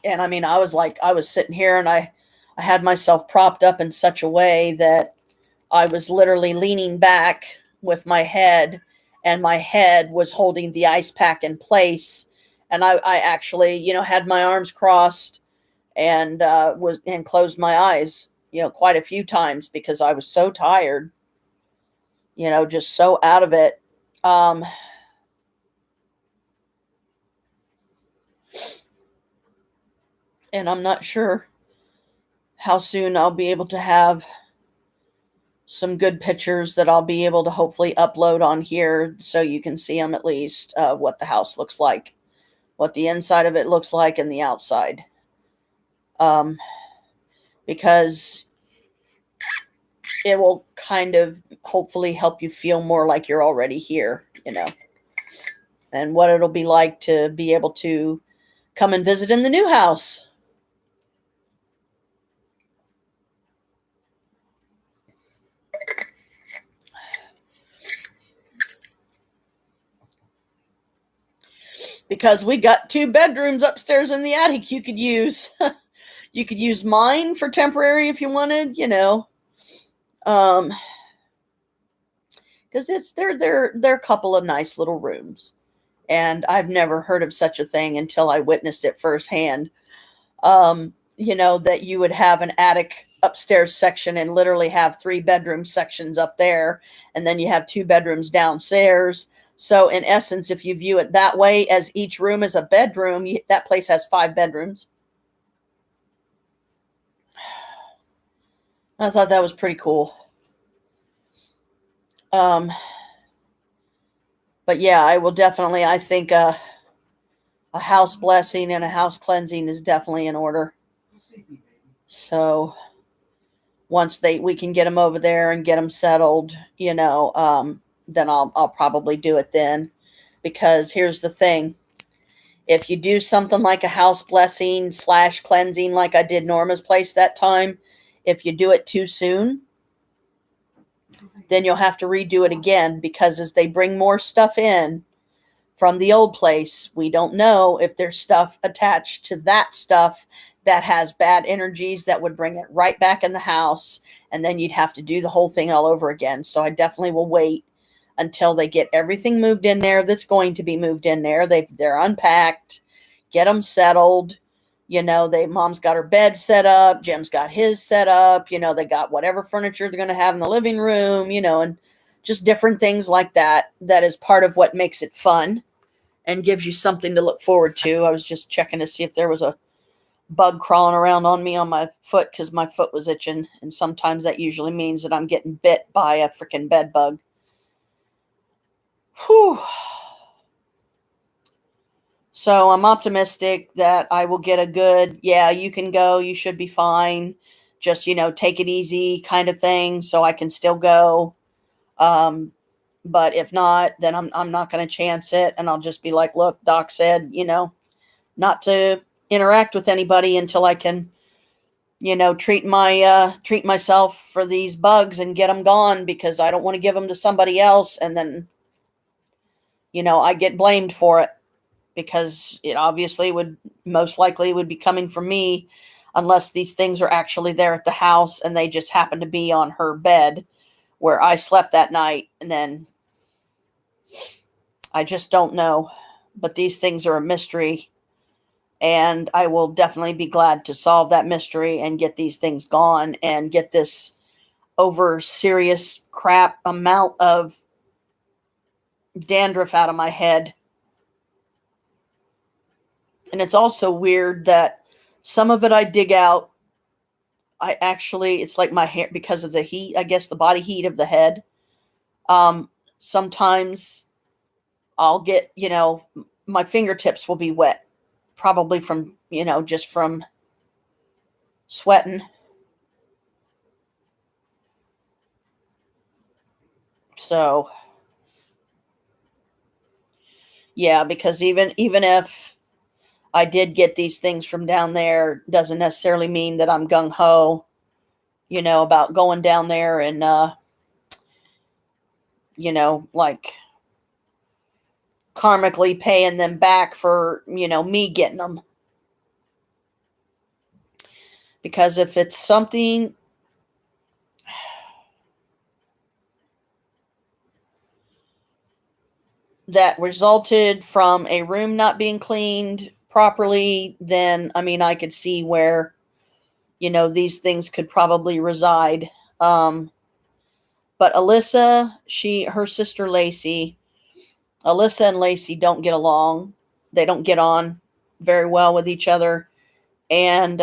A: And I mean, I was sitting here and I had myself propped up in such a way that I was literally leaning back with my head, and my head was holding the ice pack in place. And I actually, had my arms crossed and closed my eyes, quite a few times because I was so tired, just so out of it. And I'm not sure how soon I'll be able to have some good pictures that I'll be able to hopefully upload on here so you can see them at least, what the house looks like, what the inside of it looks like, and the outside. Because it will kind of hopefully help you feel more like you're already here, and what it'll be like to be able to come and visit in the new house. Because we got 2 bedrooms upstairs in the attic you could use. You could use mine for temporary if you wanted, because they're a couple of nice little rooms, and I've never heard of such a thing until I witnessed it firsthand. That you would have an attic upstairs section and literally have 3 bedroom sections up there, and then you have 2 bedrooms downstairs. So in essence, if you view it that way, as each room is a bedroom, that place has 5 bedrooms. I thought that was pretty cool. But yeah, I will definitely, I think a house blessing and a house cleansing is definitely in order. So once we can get them over there and get them settled, then I'll probably do it then. Because here's the thing. If you do something like a house blessing / cleansing like I did Norma's place that time, if you do it too soon, then you'll have to redo it again, because as they bring more stuff in, from the old place. We don't know if there's stuff attached to that stuff that has bad energies that would bring it right back in the house. And then you'd have to do the whole thing all over again. So I definitely will wait until they get everything moved in there that's going to be moved in there. They're unpacked, get them settled. Mom's got her bed set up. Jim's got his set up. They got whatever furniture they're going to have in the living room, and just different things like that. That is part of what makes it fun and gives you something to look forward to. I was just checking to see if there was a bug crawling around on me on my foot because my foot was itching. And sometimes that usually means that I'm getting bit by a freaking bed bug. Whew. So I'm optimistic that I will get a good, yeah, you can go, you should be fine. Just, take it easy kind of thing so I can still go. But if not, then I'm not going to chance it. And I'll just be like, look, doc said, not to interact with anybody until I can, treat myself for these bugs and get them gone, because I don't want to give them to somebody else. And then, I get blamed for it, because it obviously most likely would be coming from me, unless these things are actually there at the house and they just happen to be on her bed where I slept that night. And then I just don't know. But these things are a mystery, and I will definitely be glad to solve that mystery and get these things gone and get this over serious crap amount of dandruff out of my head. And it's also weird that some of it I dig out. It's like my hair, because of the heat, I guess the body heat of the head. Sometimes I'll get, my fingertips will be wet, probably from, just from sweating. So, yeah, because even if I did get these things from down there, doesn't necessarily mean that I'm gung-ho, about going down there and, like karmically paying them back for, me getting them. Because if it's something that resulted from a room not being cleaned properly, then, I could see where, these things could probably reside. But Alyssa, her sister Lacey, Alyssa and Lacey don't get along. They don't get on very well with each other. And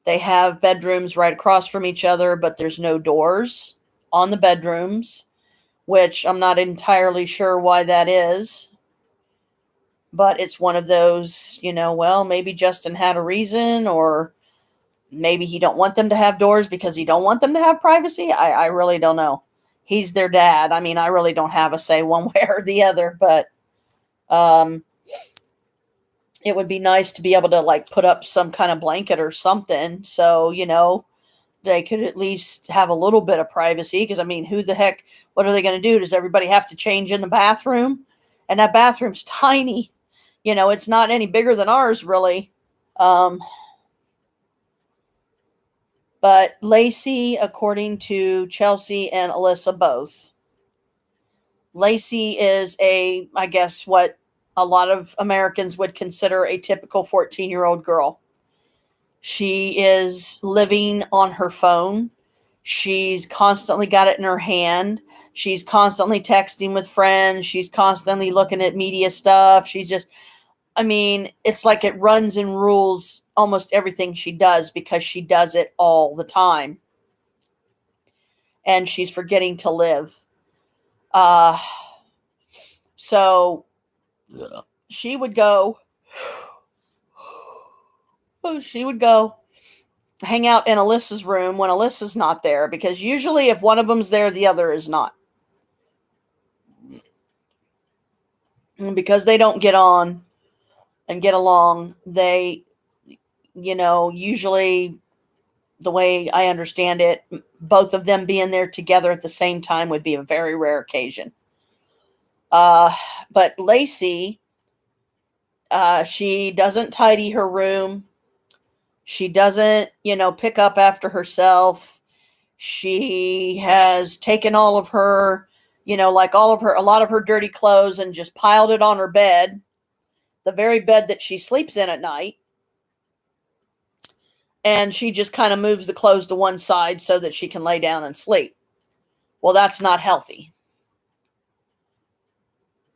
A: they have bedrooms right across from each other, but there's no doors on the bedrooms, which I'm not entirely sure why that is. But it's one of those, well, maybe Justin had a reason, or maybe he don't want them to have doors because he don't want them to have privacy. I really don't know. He's their dad. I really don't have a say one way or the other, but it would be nice to be able to like put up some kind of blanket or something. So, they could at least have a little bit of privacy. Because, who the heck, what are they going to do? Does everybody have to change in the bathroom? And that bathroom's tiny. It's not any bigger than ours, really. But Lacey, according to Chelsea and Alyssa both, Lacey is I guess what a lot of Americans would consider a typical 14-year-old girl. She is living on her phone. She's constantly got it in her hand. She's constantly texting with friends. She's constantly looking at media stuff. She's just, it's like it runs and rules almost everything she does, because she does it all the time. And she's forgetting to live. So she would go hang out in Alyssa's room when Alyssa's not there, because usually if one of them's there, the other is not. And because they don't get on and get along, they, usually the way I understand it, both of them being there together at the same time would be a very rare occasion. But Lacey, she doesn't tidy her room. She doesn't, pick up after herself. She has taken all of her, a lot of her dirty clothes and just piled it on her bed, the very bed that she sleeps in at night. And she just kind of moves the clothes to one side so that she can lay down and sleep. Well, that's not healthy.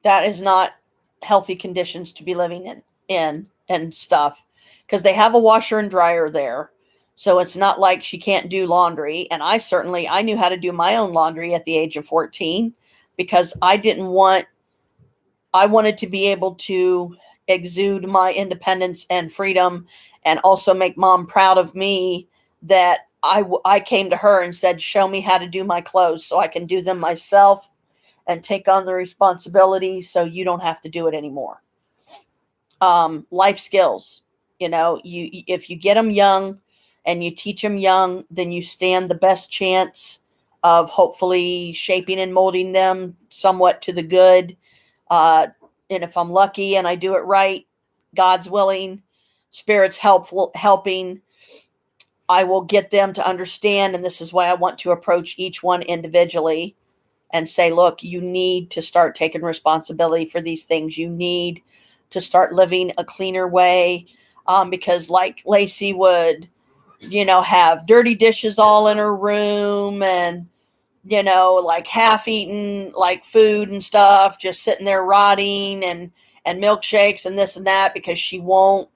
A: That is not healthy conditions to be living in and stuff, because they have a washer and dryer there. So it's not like she can't do laundry. And I knew how to do my own laundry at the age of 14, because I wanted to be able to exude my independence and freedom, and also make mom proud of me, that I came to her and said, show me how to do my clothes so I can do them myself and take on the responsibility so you don't have to do it anymore. Life skills, if you get them young and you teach them young, then you stand the best chance of hopefully shaping and molding them somewhat to the good. And if I'm lucky and I do it right, God's willing, Spirit's helping, I will get them to understand. And this is why I want to approach each one individually and say, look, you need to start taking responsibility for these things. You need to start living a cleaner way. Because like Lacey would, have dirty dishes all in her room, and, like half-eaten, like food and stuff, just sitting there rotting, and milkshakes and this and that, because she won't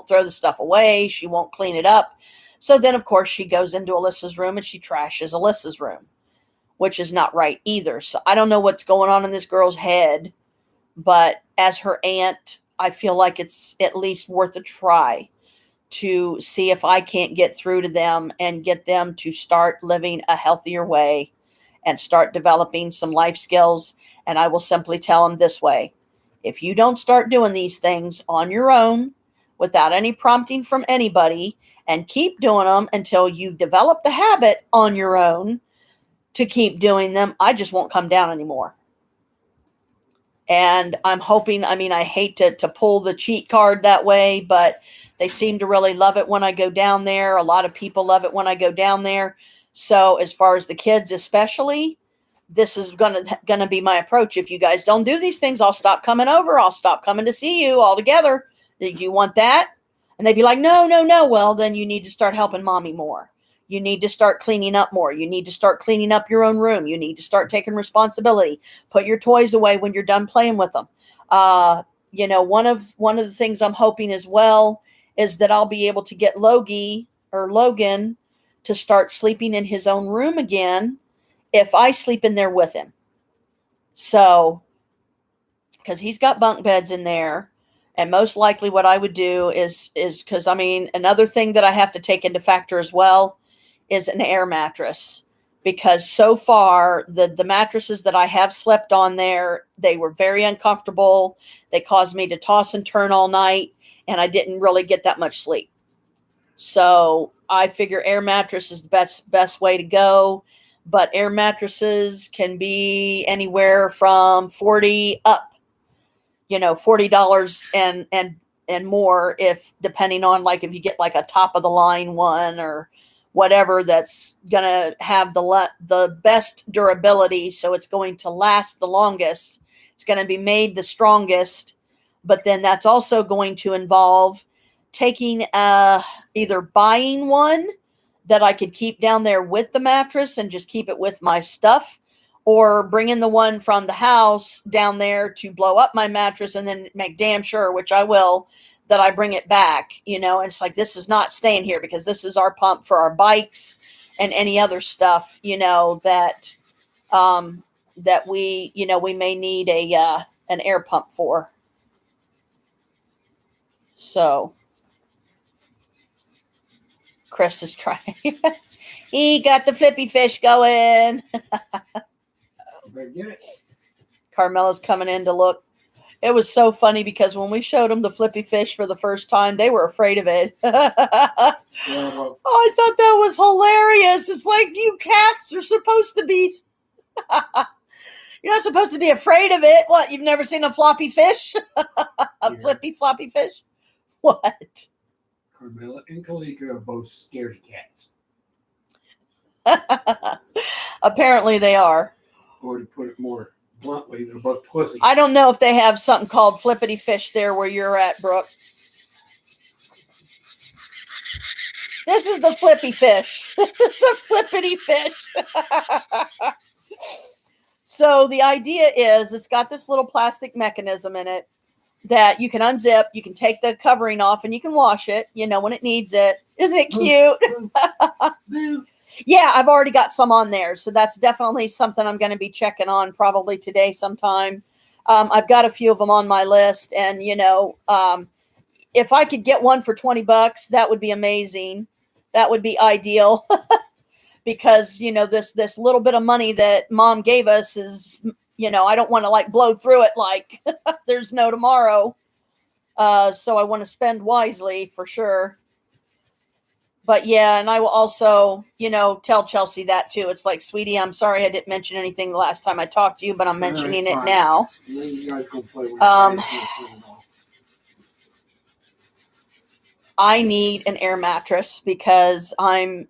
A: throw the stuff away. She won't clean it up. So then, of course, she goes into Alyssa's room and she trashes Alyssa's room, which is not right either. So I don't know what's going on in this girl's head, but as her aunt, I feel like it's at least worth a try to see if I can't get through to them and get them to start living a healthier way and start developing some life skills. And I will simply tell them this way: if you don't start doing these things on your own, without any prompting from anybody, and keep doing them until you develop the habit on your own to keep doing them, I just won't come down anymore. And I'm hoping, I hate to pull the cheat card that way, but they seem to really love it when I go down there. A lot of people love it when I go down there. So as far as the kids especially, this is gonna be my approach. If you guys don't do these things, I'll stop coming over. I'll stop coming to see you altogether. Do you want that? And they'd be like, no. Well, then you need to start helping mommy more. You need to start cleaning up more. You need to start cleaning up your own room. You need to start taking responsibility. Put your toys away when you're done playing with them. One of the things I'm hoping as well is that I'll be able to get Logan to start sleeping in his own room again if I sleep in there with him. So, because he's got bunk beds in there. And most likely what I would do is because, another thing that I have to take into factor as well is an air mattress. Because so far, the mattresses that I have slept on there, they were very uncomfortable. They caused me to toss and turn all night, and I didn't really get that much sleep. So I figure air mattress is the best way to go. But air mattresses can be anywhere from $40 up. $40 and more, if depending on, like, if you get like a top of the line one or whatever, that's going to have the best durability. So it's going to last the longest. It's going to be made the strongest, but then that's also going to involve taking either buying one that I could keep down there with the mattress and just keep it with my stuff, or bringing the one from the house down there to blow up my mattress and then make damn sure, which I will, that I bring it back. And it's like, this is not staying here, because this is our pump for our bikes and any other stuff, that we may need an air pump for. So Chris is trying. He got the flippy fish going.
C: Get it.
A: Carmela's coming in to look. It was so funny because when we showed them the flippy fish for the first time, they were afraid of it. I thought that was hilarious. It's like, you cats are supposed to be. You're not supposed to be afraid of it. What? You've never seen a floppy fish? A
B: Yeah.
A: flippy floppy fish? What?
B: Carmela and Kalika are both scaredy cats.
A: Apparently they are.
B: Or to put it more bluntly, they're both pussies.
A: I don't know if they have something called flippity fish there where you're at, Brooke. This is the flippy fish. This is the flippity fish. So the idea is it's got this little plastic mechanism in it that you can unzip, you can take the covering off, and you can wash it, when it needs it. Isn't it cute? Yeah, I've already got some on there. So that's definitely something I'm going to be checking on probably today sometime. I've got a few of them on my list. And, if I could get one for $20, that would be amazing. That would be ideal. Because, this little bit of money that mom gave us is, I don't want to blow through it like there's no tomorrow. So I want to spend wisely for sure. But yeah, and I will also, tell Chelsea that too. It's like, sweetie, I'm sorry I didn't mention anything the last time I talked to you, but I'm mentioning it now.
B: You guys go play with
A: I need an air mattress because I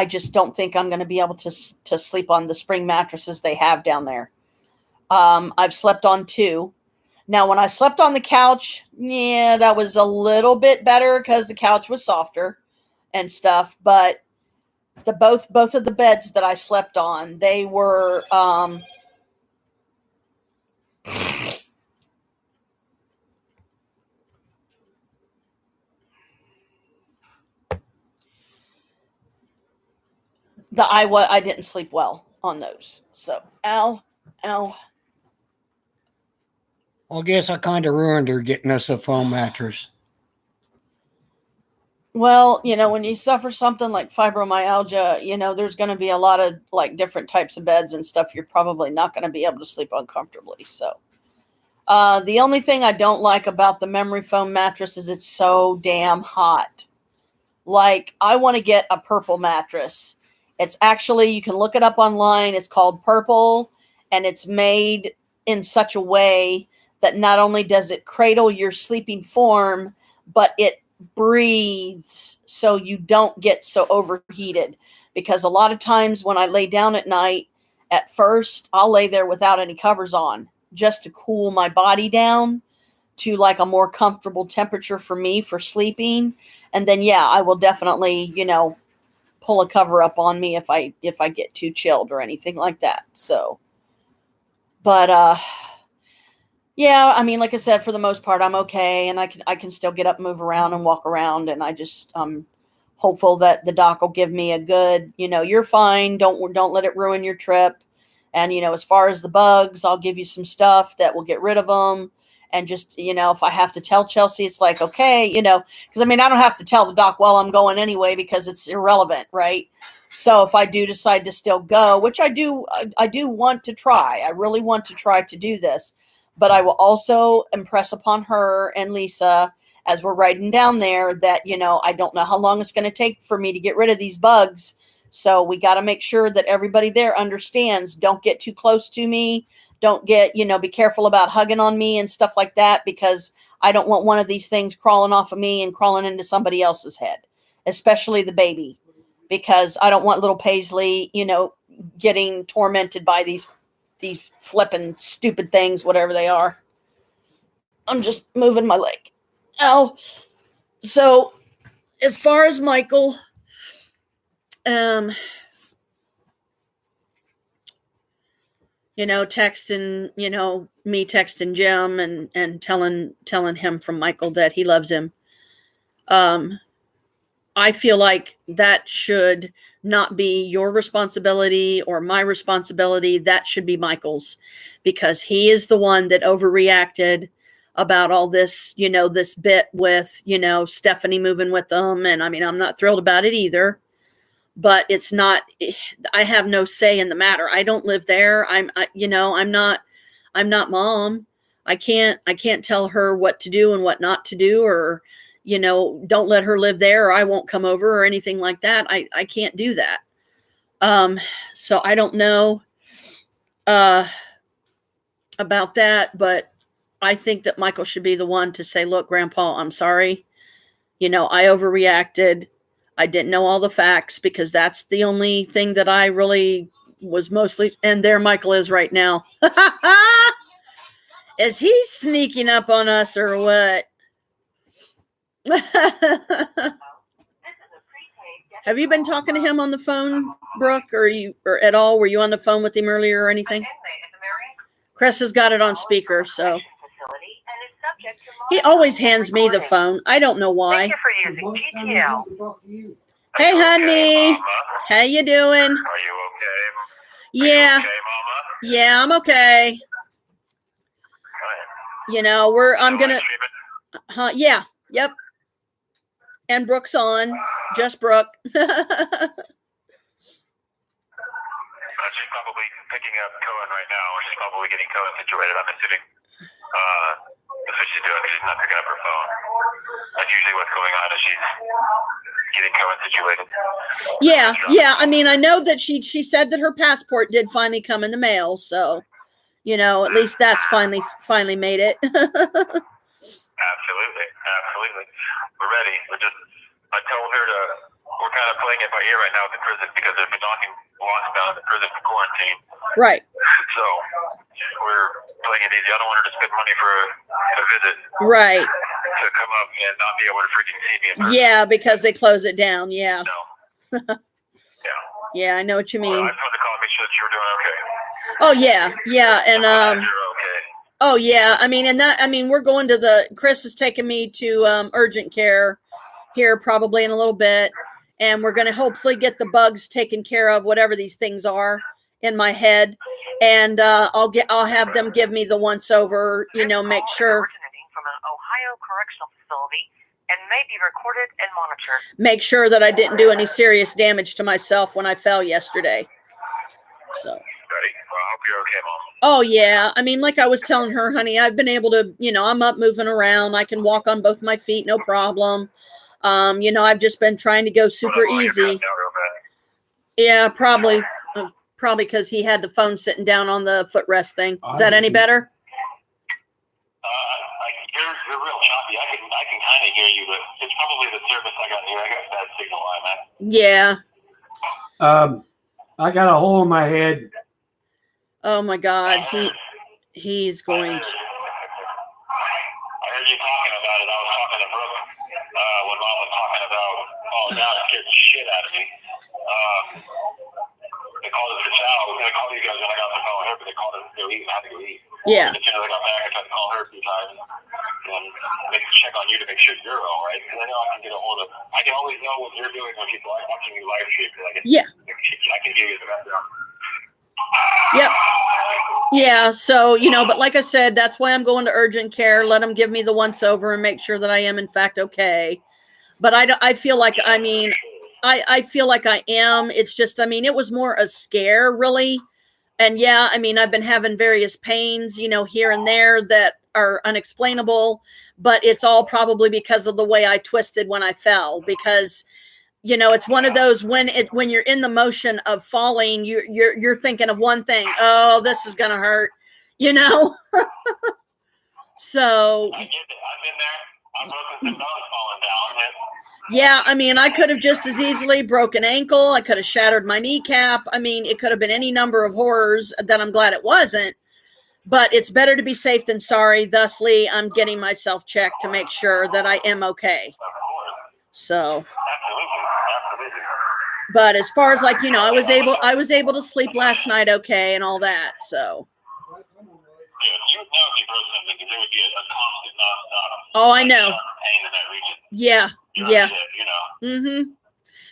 A: just don't think I'm going to be able to sleep on the spring mattresses they have down there. I've slept on 2. Now, when I slept on the couch, that was a little bit better because the couch was softer and stuff. But both of the beds that I slept on, they were I didn't sleep well on those. So, ow.
C: Well, I guess I kind of ruined her getting us a foam mattress.
A: Well, when you suffer something like fibromyalgia, there's going to be a lot of different types of beds and stuff. You're probably not going to be able to sleep uncomfortably. So, the only thing I don't like about the memory foam mattress is it's so damn hot. I want to get a purple mattress. It's actually, you can look it up online. It's called Purple, and it's made in such a way that not only does it cradle your sleeping form, but it breathes so you don't get so overheated. Because a lot of times when I lay down at night, at first I'll lay there without any covers on just to cool my body down to a more comfortable temperature for me for sleeping. And then, I will definitely, pull a cover up on me if I get too chilled or anything like that. So, but, I mean, like I said, for the most part, I'm okay. And I can still get up, move around and walk around. And I'm hopeful that the doc will give me a good, you're fine. Don't let it ruin your trip. And, as far as the bugs, I'll give you some stuff that will get rid of them. And just, if I have to tell Chelsea, it's like, okay, because I mean, I don't have to tell the doc while I'm going anyway, because it's irrelevant. Right. So if I do decide to still go, which I do want to try, I really want to try to do this, but I will also impress upon her and Lisa as we're riding down there that, I don't know how long it's going to take for me to get rid of these bugs. So we got to make sure that everybody there understands, don't get too close to me. Don't get, be careful about hugging on me and stuff like that, because I don't want one of these things crawling off of me and crawling into somebody else's head, especially the baby, because I don't want little Paisley, getting tormented by these flipping stupid things, whatever they are. I'm just moving my leg. Ow. So as far as Michael, texting, me texting Jim and telling him from Michael that he loves him. I feel like that should not be your responsibility or my responsibility. That should be Michael's, because he is the one that overreacted about all this, this bit with, Stephanie moving with them. And I mean, I'm not thrilled about it either. But it's not, I have no say in the matter. I don't live there. I'm not mom. I can't tell her what to do and what not to do, or, don't let her live there, or I won't come over or anything like that. I can't do that. So I don't know about that, but I think that Michael should be the one to say, look, Grandpa, I'm sorry. I overreacted. I didn't know all the facts because that's the only thing that I really was mostly. And there Michael is right now. Is he sneaking up on us or what? Have you been talking to him on the phone, Brooke, or at all? Were you on the phone with him earlier or anything? Chris has got it on speaker, so he always hands me the phone. I don't know why. Hey, honey, how you doing?
D: Are you okay?
A: Yeah,
D: Okay, Mama?
A: yeah, I'm okay. I'm gonna, yeah, yep. And Brooke's on, just Brooke.
D: She's probably picking up Cohen right now, or she's probably getting Cohen situated. I'm assuming that's what she's doing. She's not picking up her phone. That's usually what's going on. Is she's getting Cohen situated.
A: Yeah. I mean, I know that she said that her passport did finally come in the mail, so at least that's finally made it.
D: Absolutely. We're ready. I told her we're kind of playing it by ear right now at the prison because they've been knocking blocks down at the prison for quarantine.
A: Right.
D: So we're playing it easy. I don't want her to spend money for a visit.
A: Right.
D: To come up and not be able to freaking see me in person.
A: Yeah, because they close it down. Yeah.
D: No. Yeah.
A: Yeah, I know what you mean.
D: I just wanted to call and make sure that you were doing okay.
A: Oh yeah, and
D: You're okay.
A: oh yeah, I mean, we're going to Chris is taking me to urgent care here probably in a little bit, and we're going to hopefully get the bugs taken care of, whatever these things are in my head, and I'll have them give me the once over, make sure.
E: From an Ohio correctional facility and may be recorded and monitored.
A: Make sure that I didn't do any serious damage to myself when I fell yesterday. So.
D: Ready? Well, I hope you're okay, Mom.
A: Oh yeah. I mean, like I was telling her, honey, I've been able to, I'm up moving around. I can walk on both my feet, no problem. I've just been trying to go super easy. Yeah, probably because he had the phone sitting down on the footrest thing. Is that any better?
D: You're real choppy. I can kind of hear you, but it's probably the service I got here. I got a bad signal line, man.
A: Yeah.
C: I got a hole in my head.
A: Oh my God, he's going to.
D: I heard you talking about it. I was talking to Brooke when Mom was talking about falling down. It scared the shit out of me. They called us for chow. I was going to call you guys when I got the phone with her, but they called us to go eat. I had to go eat.
A: Yeah.
D: As soon as I got back, I tried to call her a few times and check on you to make sure you're all right. Because I know I can get a hold of. I can always know what you're doing when people are watching you live stream. I can hear you in the background.
A: Yep. Yeah. So, but like I said, that's why I'm going to urgent care. Let them give me the once over and make sure that I am in fact okay. But I feel like, I feel like I am. It's just, it was more a scare really. And yeah, I've been having various pains, here and there that are unexplainable, but it's all probably because of the way I twisted when I fell, because it's one of those when you're in the motion of falling, you're thinking of one thing. Oh, this is going to hurt, So
D: I get it. I've been there. I've broken some bones falling down.
A: Yeah, I could have just as easily broken ankle. I could have shattered my kneecap. It could have been any number of horrors that I'm glad it wasn't. But it's better to be safe than sorry. Thusly, I'm getting myself checked to make sure that I am okay. So, but as far as I was able to sleep last night okay and all that. So.
D: Yeah, you would know if you broke something because there would be a constant nonstop.
A: Oh, I know.
D: Pain in that region.
A: Yeah. Yeah. Mm-hmm.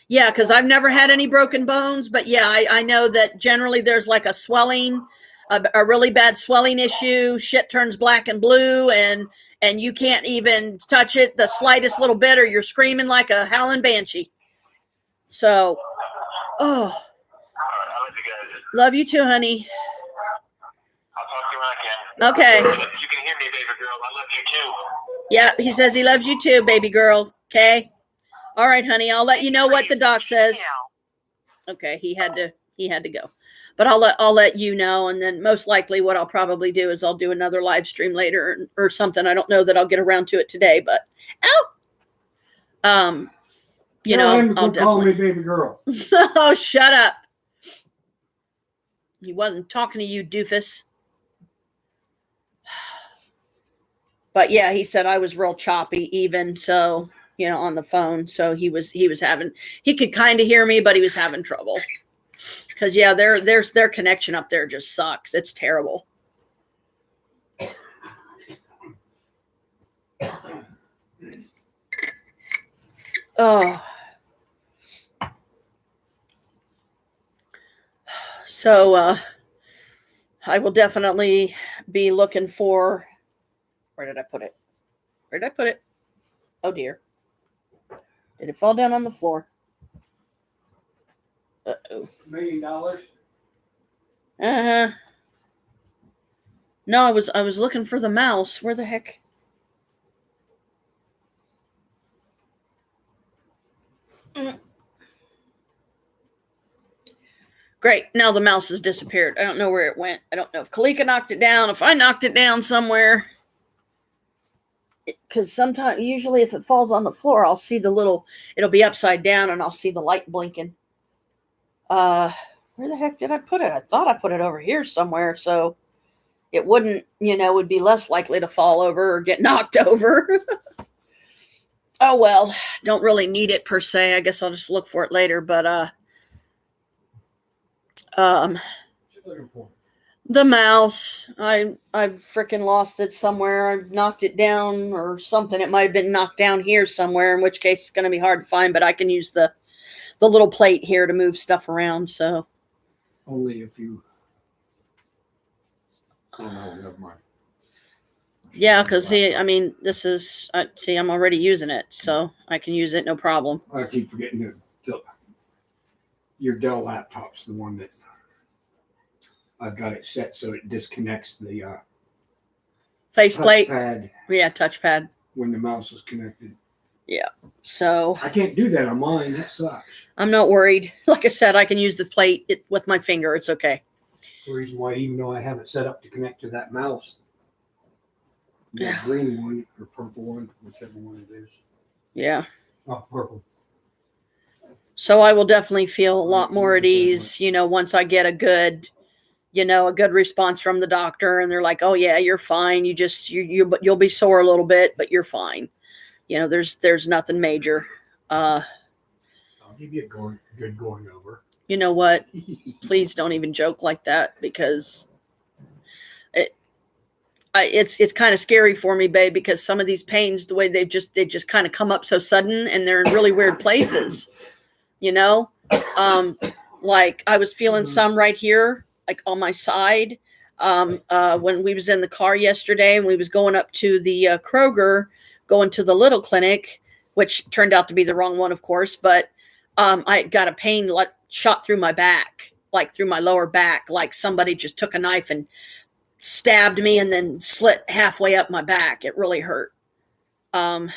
A: Yeah, because I've never had any broken bones, but yeah, I know that generally there's like a swelling, a really bad swelling issue. Shit turns black and blue, and you can't even touch it the slightest little bit, or you're screaming like a howling banshee. So,
D: I love you guys.
A: Love you too, honey.
D: I'll talk to you when I can.
A: Okay.
D: You can hear me, baby girl. I love you too.
A: Yeah, he says he loves you too, baby girl. Okay. All right, honey. I'll let you know what the doc says. Okay, he had to he had to go. But I'll let you know, and then most likely what I'll probably do is I'll do another live stream later or something. I don't know that I'll get around to it today, but you
B: Tell
A: know,
B: him to
A: I'll
B: quit calling me
A: definitely.
B: baby girl.
A: Oh, shut up! He wasn't talking to you, doofus. But yeah, he said I was real choppy, even so, you know, on the phone. So he was having, he could kind of hear me, but he was having trouble. Because yeah, their connection up there just sucks. It's terrible. Oh. So I will definitely be looking for, where did I put it? Where did I put it? Oh dear. Did it fall down on the floor? Uh-oh.
B: $1 million.
A: Uh-huh. No, I was looking for the mouse. Where the heck? Great. Now the mouse has disappeared. I don't know where it went. I don't know if Kalika knocked it down, if I knocked it down somewhere. Because sometimes, usually if it falls on the floor, I'll see the little, it'll be upside down and I'll see the light blinking. Where the heck did I put it? I thought I put it over here somewhere, so it wouldn't, you know, would be less likely to fall over or get knocked over. Oh, well, don't really need it per se. I guess I'll just look for it later, but,
B: What you looking for?
A: the mouse, I freaking lost it somewhere. I knocked it down or something. It might have been knocked down here somewhere, in which case it's going to be hard to find, but I can use the little plate here to move stuff around. So
B: Only if you. Oh no, never mind.
A: yeah, because I mean, this is, see, I'm already using it, so I can use it, no problem.
B: I keep forgetting that your Dell laptop's the one that I've got it set so it disconnects the
A: Faceplate,
B: touchpad
A: yeah, touchpad.
B: when the mouse is connected.
A: So
B: I can't do that on mine. That sucks.
A: I'm not worried. Like I said, I can use the plate with my finger. It's okay.
B: That's the reason why, even though I have it set up to connect to that mouse, the
A: Yeah.
B: green one or purple one, whichever one it is.
A: Yeah.
B: Oh, purple.
A: So I will definitely feel a lot more at ease, you know, once I get a good response from the doctor and they're like, "Oh yeah, you're fine. You just you'll be sore a little bit, but you're fine." You know, there's nothing major.
B: I'll give you a good going over.
A: You know what? Please don't even joke like that, because it's kind of scary for me, babe, because some of these pains, the way they just kind of come up so sudden and they're in really weird places, you know? Like I was feeling some right here, like on my side, when we was in the car yesterday and we was going up to the Kroger, going to the little clinic, which turned out to be the wrong one, of course, but I got a pain like shot through my back, like through my lower back, like somebody just took a knife and stabbed me and then slit halfway up my back. It really hurt. I've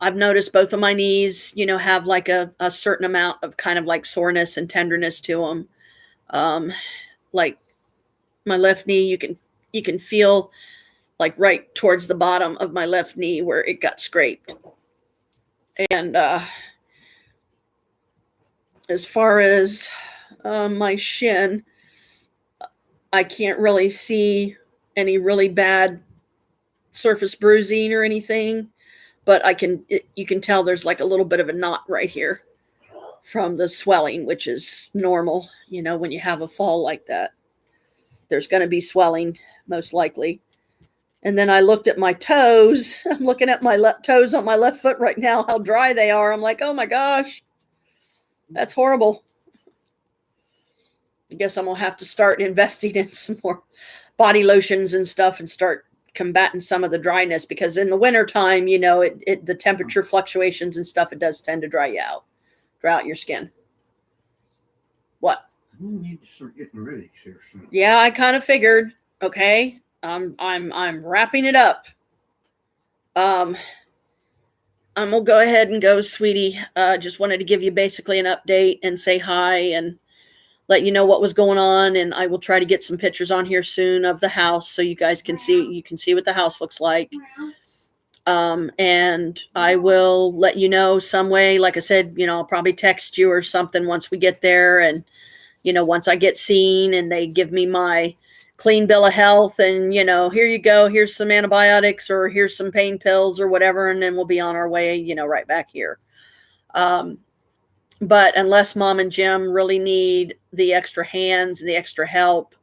A: noticed both of my knees, you know, have like a certain amount of kind of like soreness and tenderness to them. Like my left knee, you can feel like right towards the bottom of my left knee where it got scraped. And as far as my shin, I can't really see any really bad surface bruising or anything, but you can tell there's like a little bit of a knot right here from the swelling, which is normal. You know, when you have a fall like that, there's going to be swelling most likely. And then I looked at my toes. I'm looking at my toes on my left foot right now, how dry they are. I'm like, oh my gosh, that's horrible. I guess I'm going to have to start investing in some more body lotions and stuff and start combating some of the dryness, because in the wintertime, you know, the temperature fluctuations and stuff, it does tend to dry out your skin. What?
B: You need to start getting ready here soon.
A: Yeah, I kind of figured. Okay. I'm wrapping it up. I'm gonna go ahead and go, sweetie. Just wanted to give you basically an update and say hi and let you know what was going on. And I will try to get some pictures on here soon of the house so you guys can see. You can see what the house looks like. And I will let you know some way. Like I said, I'll probably text you or something once we get there, and once I get seen and they give me my clean bill of health and, here you go, here's some antibiotics or here's some pain pills or whatever. And then we'll be on our way, right back here. But unless Mom and Jim really need the extra hands and the extra help,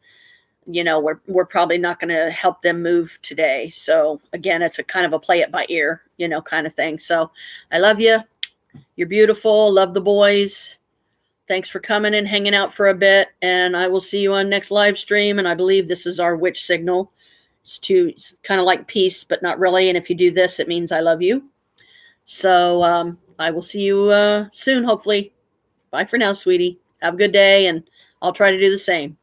A: we're probably not going to help them move today. So again, it's a kind of a play it by ear, kind of thing. So I love you. You're beautiful. Love the boys. Thanks for coming and hanging out for a bit. And I will see you on next live stream. And I believe this is our witch signal. It's kind of like peace, but not really. And if you do this, it means I love you. So I will see you soon, hopefully. Bye for now, sweetie. Have a good day. And I'll try to do the same.